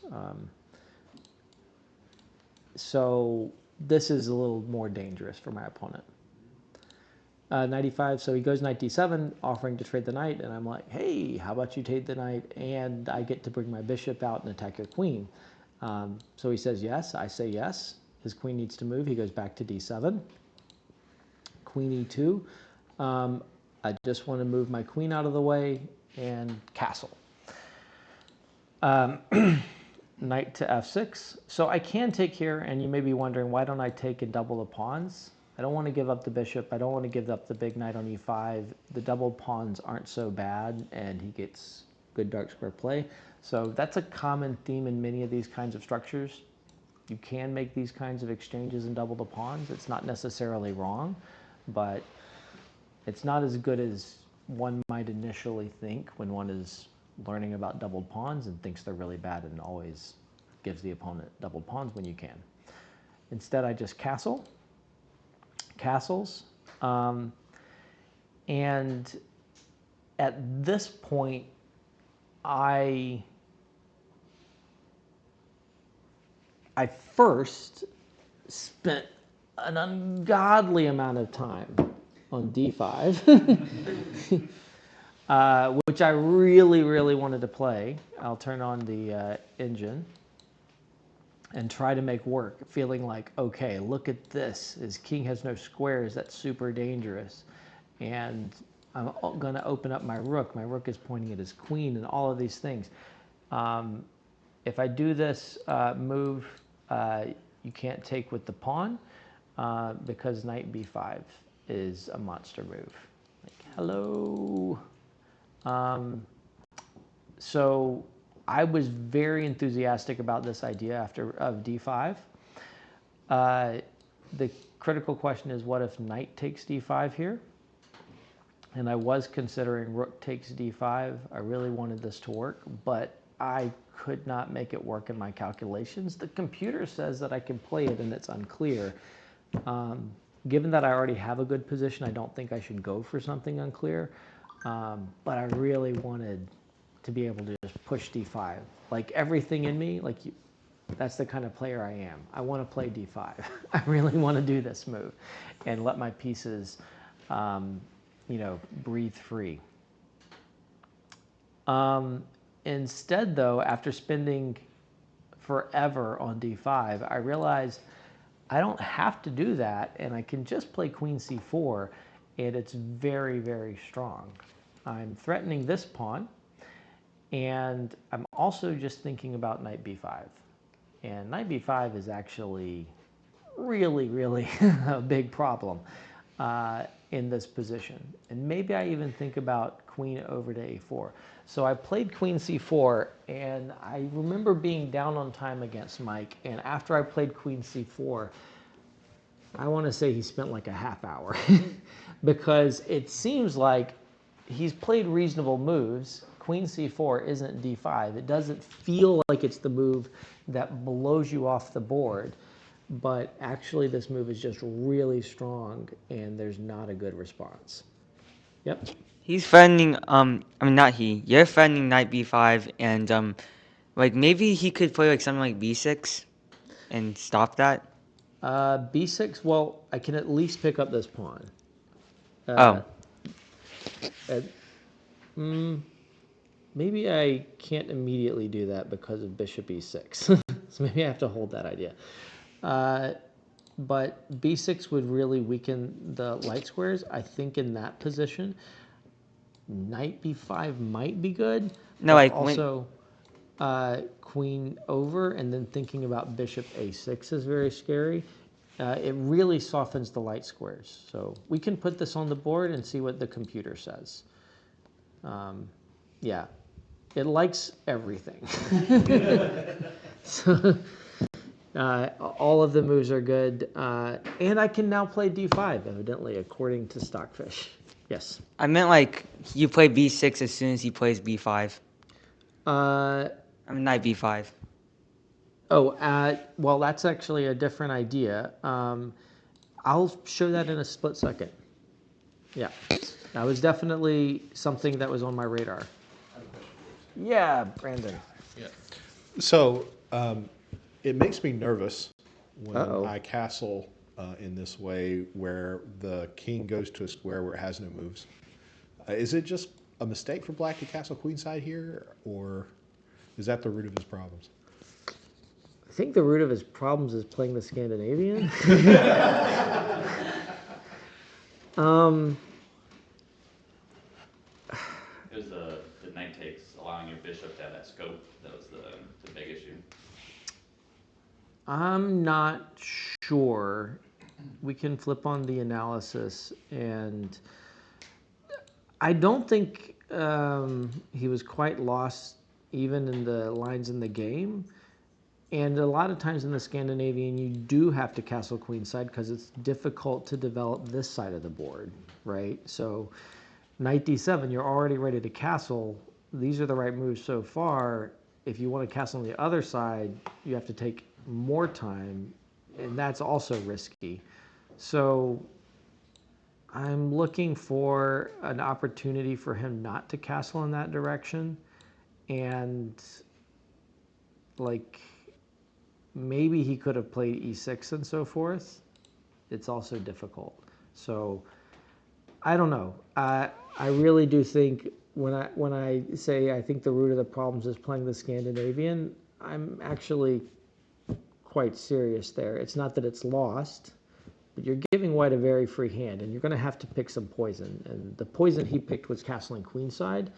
So this is a little more dangerous for my opponent. Knight E5, so he goes knight D7, offering to trade the knight, and I'm like, hey, how about you trade the knight, and I get to bring my bishop out and attack your queen. So he says yes, I say yes. His queen needs to move, he goes back to D7. Queen E2. I just want to move my queen out of the way and castle. Knight to F6. So I can take here, and you may be wondering, why don't I take and double the pawns? I don't want to give up the bishop. I don't want to give up the big knight on E5. The doubled pawns aren't so bad, and he gets good dark square play. So that's a common theme in many of these kinds of structures. You can make these kinds of exchanges and double the pawns. It's not necessarily wrong, but it's not as good as one might initially think when one is learning about doubled pawns and thinks they're really bad and always gives the opponent doubled pawns when you can. Instead, I just castles, and at this point, I first spent an ungodly amount of time on D5, which I really, really wanted to play. I'll turn on the engine and try to make work, feeling like, okay, look at this. His king has no squares. That's super dangerous. And I'm going to open up my rook. My rook is pointing at his queen and all of these things. If I do this move, you can't take with the pawn because knight b5 is a monster move. Like, hello. So I was very enthusiastic about this idea of d5. The critical question is, what if knight takes d5 here? And I was considering rook takes d5. I really wanted this to work, but I could not make it work in my calculations. The computer says that I can play it, and it's unclear. Given that I already have a good position, I don't think I should go for something unclear. But I really wanted to be able to just push d5. Like everything in me, like that's the kind of player I am. I want to play d5. I really want to do this move and let my pieces, breathe free. Instead, though, after spending forever on d5, I realized I don't have to do that, and I can just play queen c4, and it's very, very strong. I'm threatening this pawn, and I'm also just thinking about knight b5. And knight b5 is actually really, really a big problem in this position. And maybe I even think about queen over to a4. So I played queen c4, and I remember being down on time against Mike, and after I played queen c4, I want to say he spent like a half hour because it seems like he's played reasonable moves. Queen c4 isn't d5. It doesn't feel like it's the move that blows you off the board, but actually this move is just really strong and there's not a good response. Yep. He's threatening, I mean, not he, you're threatening knight b5, and, like, maybe he could play, like, something like b6 and stop that. b6, well, I can at least pick up this pawn. Oh. Maybe I can't immediately do that because of bishop e6. So maybe I have to hold that idea. But b6 would really weaken the light squares. I think in that position, knight b5 might be good. No, but like also queen over, and then thinking about bishop a6 is very scary. It really softens the light squares. So we can put this on the board and see what the computer says. Yeah, it likes everything. So, all of the moves are good. And I can now play d5, evidently, according to Stockfish. Yes. I meant, like, you play b6 as soon as he plays b5. I mean, knight b5. Well, that's actually a different idea. I'll show that in a split second. Yeah, that was definitely something that was on my radar. Yeah, Brandon. Yeah. So it makes me nervous when Uh-oh. I castle in this way where the king goes to a square where it has no moves. Is it just a mistake for black to castle queenside here, or is that the root of his problems? I think the root of his problems is playing the Scandinavian. It was the knight takes, allowing your bishop to have that scope. That was the big issue. I'm not sure. We can flip on the analysis, and I don't think he was quite lost even in the lines in the game. And a lot of times in the Scandinavian, you do have to castle queenside because it's difficult to develop this side of the board, right? So knight d7, you're already ready to castle. These are the right moves so far. If you want to castle on the other side, you have to take more time, and that's also risky. So I'm looking for an opportunity for him not to castle in that direction, and like maybe he could have played e6 and so forth. It's also difficult. So I don't know. I really do think when I say I think the root of the problems is playing the Scandinavian, I'm actually quite serious there. It's not that it's lost, but you're giving white a very free hand, and you're going to have to pick some poison. And the poison he picked was castling queenside.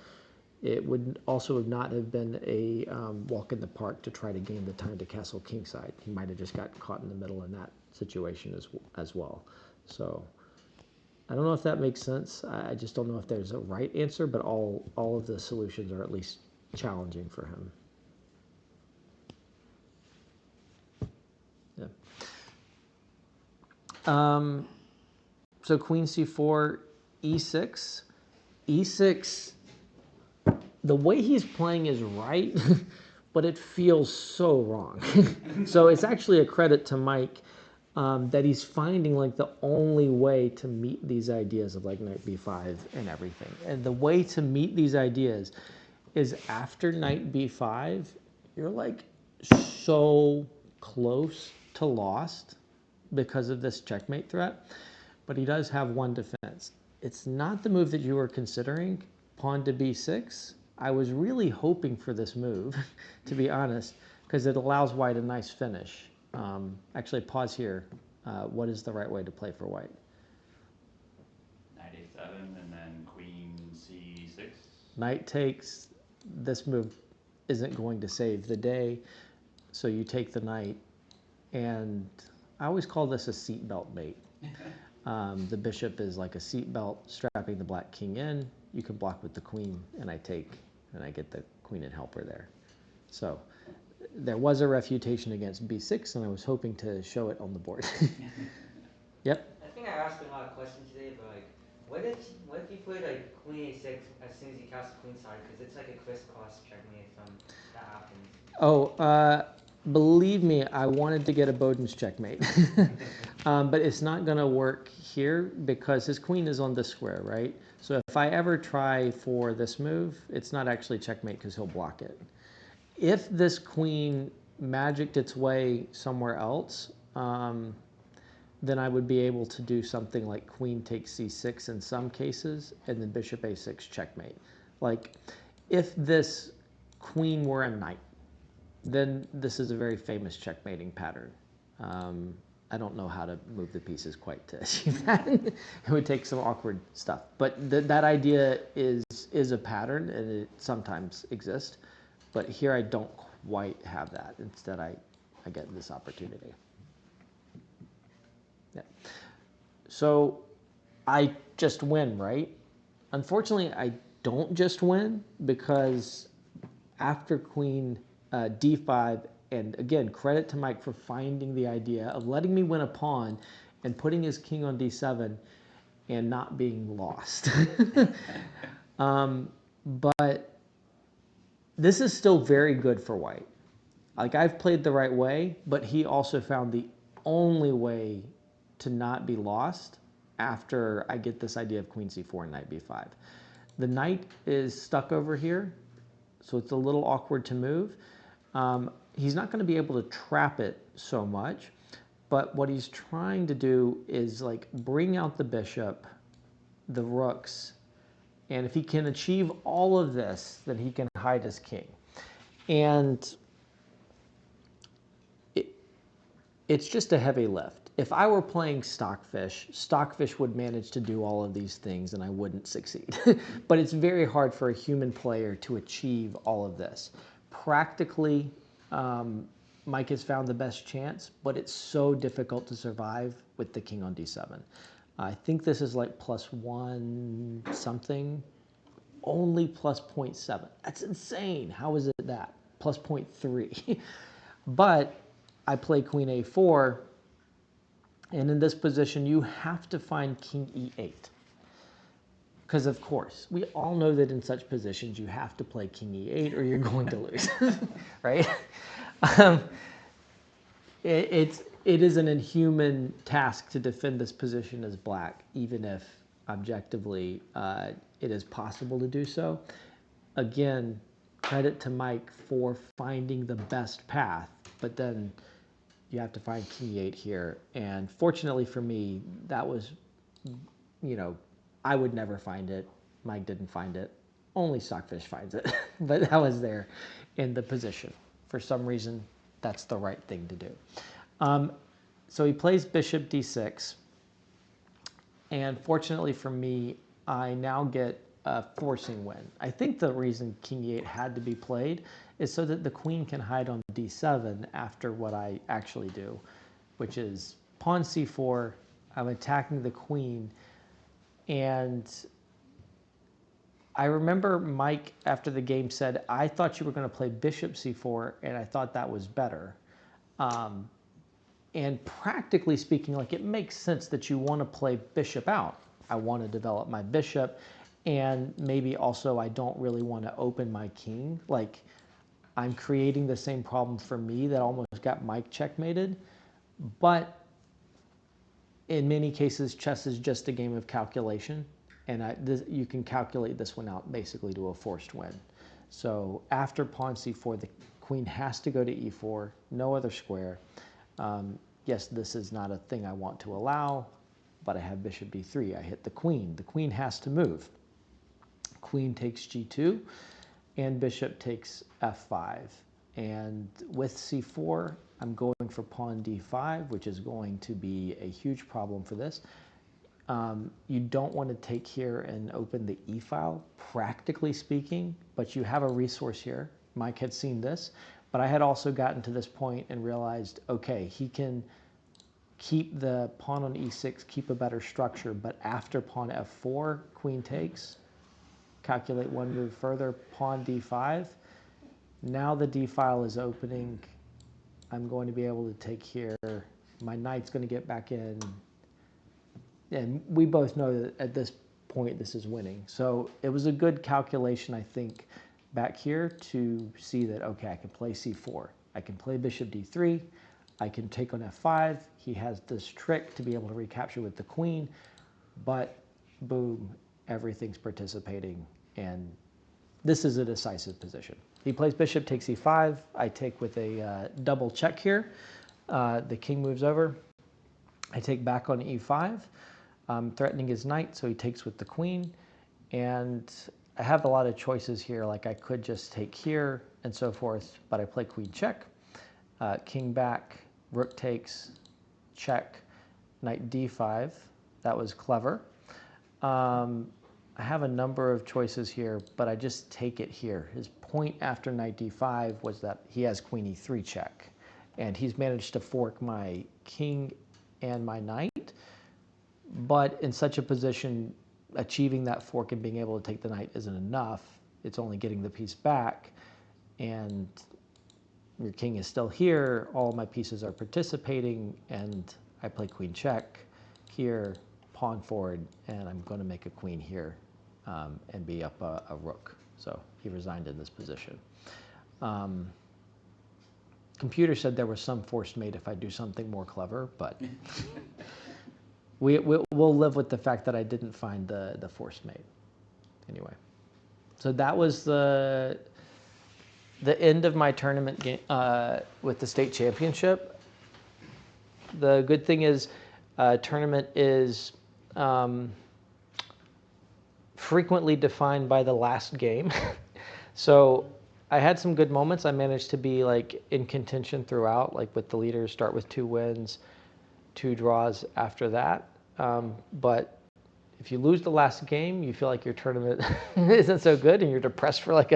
It would also not have been a walk in the park to try to gain the time to castle kingside. He might have just got caught in the middle in that situation as well. So I don't know if that makes sense. I just don't know if there's a right answer, but all of the solutions are at least challenging for him. Yeah. So queen c4, e6. E6, the way he's playing is right, but it feels so wrong. So it's actually a credit to Mike that he's finding like the only way to meet these ideas of like knight b5 and everything. And the way to meet these ideas is after knight b5, you're like so close to lost because of this checkmate threat, but he does have one defense. It's not the move that you were considering, pawn to b6. I was really hoping for this move, to be honest, because it allows white a nice finish. Actually, pause here. What is the right way to play for white? Knight a7 and then queen c6. Knight takes. This move isn't going to save the day, so you take the knight. And I always call this a seatbelt mate. The bishop is like a seatbelt strapping the black king in. You can block with the queen, and I take, and I get the queen and helper there. So there was a refutation against b6, and I was hoping to show it on the board. Yep. I think I asked a lot of questions today, but like, what if you played like queen a6 as soon as you cast the queen side? Because it's like a crisscross checkmate if that happens. Oh, believe me, I wanted to get a Boden's checkmate. But it's not going to work here because his queen is on this square, right? So if I ever try for this move, it's not actually checkmate because he'll block it. If this queen magicked its way somewhere else, then I would be able to do something like queen takes c6 in some cases, and then bishop a6 checkmate. Like, if this queen were a knight, then this is a very famous checkmating pattern. I don't know how to move the pieces quite to achieve that. It would take some awkward stuff. But that idea is a pattern, and it sometimes exists. But here I don't quite have that. Instead, I get this opportunity. Yeah. So I just win, right? Unfortunately, I don't just win because after queen d5, and again, credit to Mike for finding the idea of letting me win a pawn and putting his king on d7 and not being lost. But this is still very good for white. Like, I've played the right way, but he also found the only way to not be lost after I get this idea of queen c4 and knight b5. The knight is stuck over here, so it's a little awkward to move. He's not going to be able to trap it so much, but what he's trying to do is like bring out the bishop, the rooks, and if he can achieve all of this, then he can hide his king. And it's just a heavy lift. If I were playing Stockfish, Stockfish would manage to do all of these things and I wouldn't succeed. But it's very hard for a human player to achieve all of this. Practically, Mike has found the best chance, but it's so difficult to survive with the king on d7. I think this is like +1 something, only +0.7. That's insane. How is it that? +0.3. But I play queen a4, and in this position, you have to find king e8. Because, of course, we all know that in such positions, you have to play king e8 or you're going to lose, right? It is an inhuman task to defend this position as black, even if objectively it is possible to do so. Again, credit to Mike for finding the best path, but then you have to find king e8 here. And fortunately for me, that was, I would never find it. Mike didn't find it. Only Stockfish finds it. But that was there in the position. For some reason, that's the right thing to do. So he plays bishop d6. And fortunately for me, I now get a forcing win. I think the reason king e8 had to be played is so that the queen can hide on d7 after what I actually do, which is pawn c4, I'm attacking the queen, and I remember Mike after the game said, I thought you were going to play bishop c4, and I thought that was better. And practically speaking, like, it makes sense that you want to play bishop out. I want to develop my bishop, and maybe also I don't really want to open my king. Like, I'm creating the same problem for me that almost got Mike checkmated. But in many cases, chess is just a game of calculation, and you can calculate this one out basically to a forced win. So after pawn c4, the queen has to go to e4, no other square. Yes, this is not a thing I want to allow, but I have bishop b3. I hit the queen. The queen has to move. Queen takes g2, and bishop takes f5. And with c4, I'm going for pawn d5, which is going to be a huge problem for this. You don't want to take here and open the e file, practically speaking, but you have a resource here. Mike had seen this, but I had also gotten to this point and realized, okay, he can keep the pawn on e6, keep a better structure, but after pawn f4, queen takes, calculate one move further, pawn d5. Now the d file is opening. I'm going to be able to take here. My knight's going to get back in. And we both know that at this point this is winning. So it was a good calculation, I think, back here to see that, okay, I can play c4. I can play bishop d3. I can take on f5. He has this trick to be able to recapture with the queen. But boom, everything's participating. And this is a decisive position. He plays bishop takes e5. I take with a double check here. The king moves over. I take back on e5. Threatening his knight, so he takes with the queen. And I have a lot of choices here, like I could just take here and so forth, but I play queen check, king back, rook takes, check, knight d5. That was clever. I have a number of choices here, but I just take it here. His point after knight d5 was that he has queen e3 check, and he's managed to fork my king and my knight. But in such a position, achieving that fork and being able to take the knight isn't enough. It's only getting the piece back, and your king is still here. All my pieces are participating, and I play queen check here, pawn forward, and I'm going to make a queen here and be up a rook. So he resigned in this position. Computer said there was some forced mate if I do something more clever, but we'll live with the fact that I didn't find the forced mate. Anyway, so that was the end of my tournament game with the state championship. The good thing is tournament is frequently defined by the last game. So I had some good moments. I managed to be like in contention throughout, like with the leaders, start with 2 wins, 2 draws after that. But if you lose the last game, you feel like your tournament isn't so good and you're depressed for like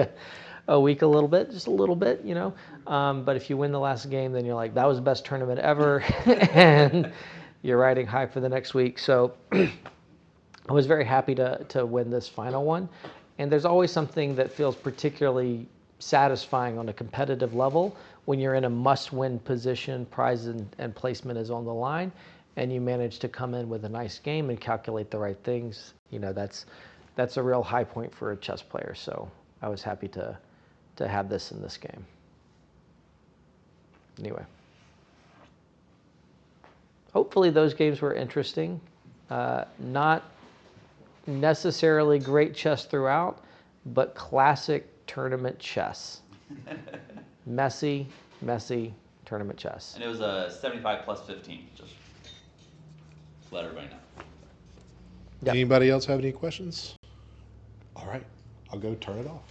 a week, a little bit, just a little bit, you know. But if you win the last game, then you're like, that was the best tournament ever. And you're riding high for the next week. So I was very happy to win this final one. And there's always something that feels particularly satisfying on a competitive level when you're in a must-win position, prize and placement is on the line, and you manage to come in with a nice game and calculate the right things. You know, that's a real high point for a chess player. So I was happy to have this in this game. Anyway, hopefully those games were interesting. Not necessarily great chess throughout, but classic tournament chess. Messy tournament chess. And it was a 75 plus 15, just to let everybody know. Yep. Anybody else have any questions? All right, I'll go turn it off.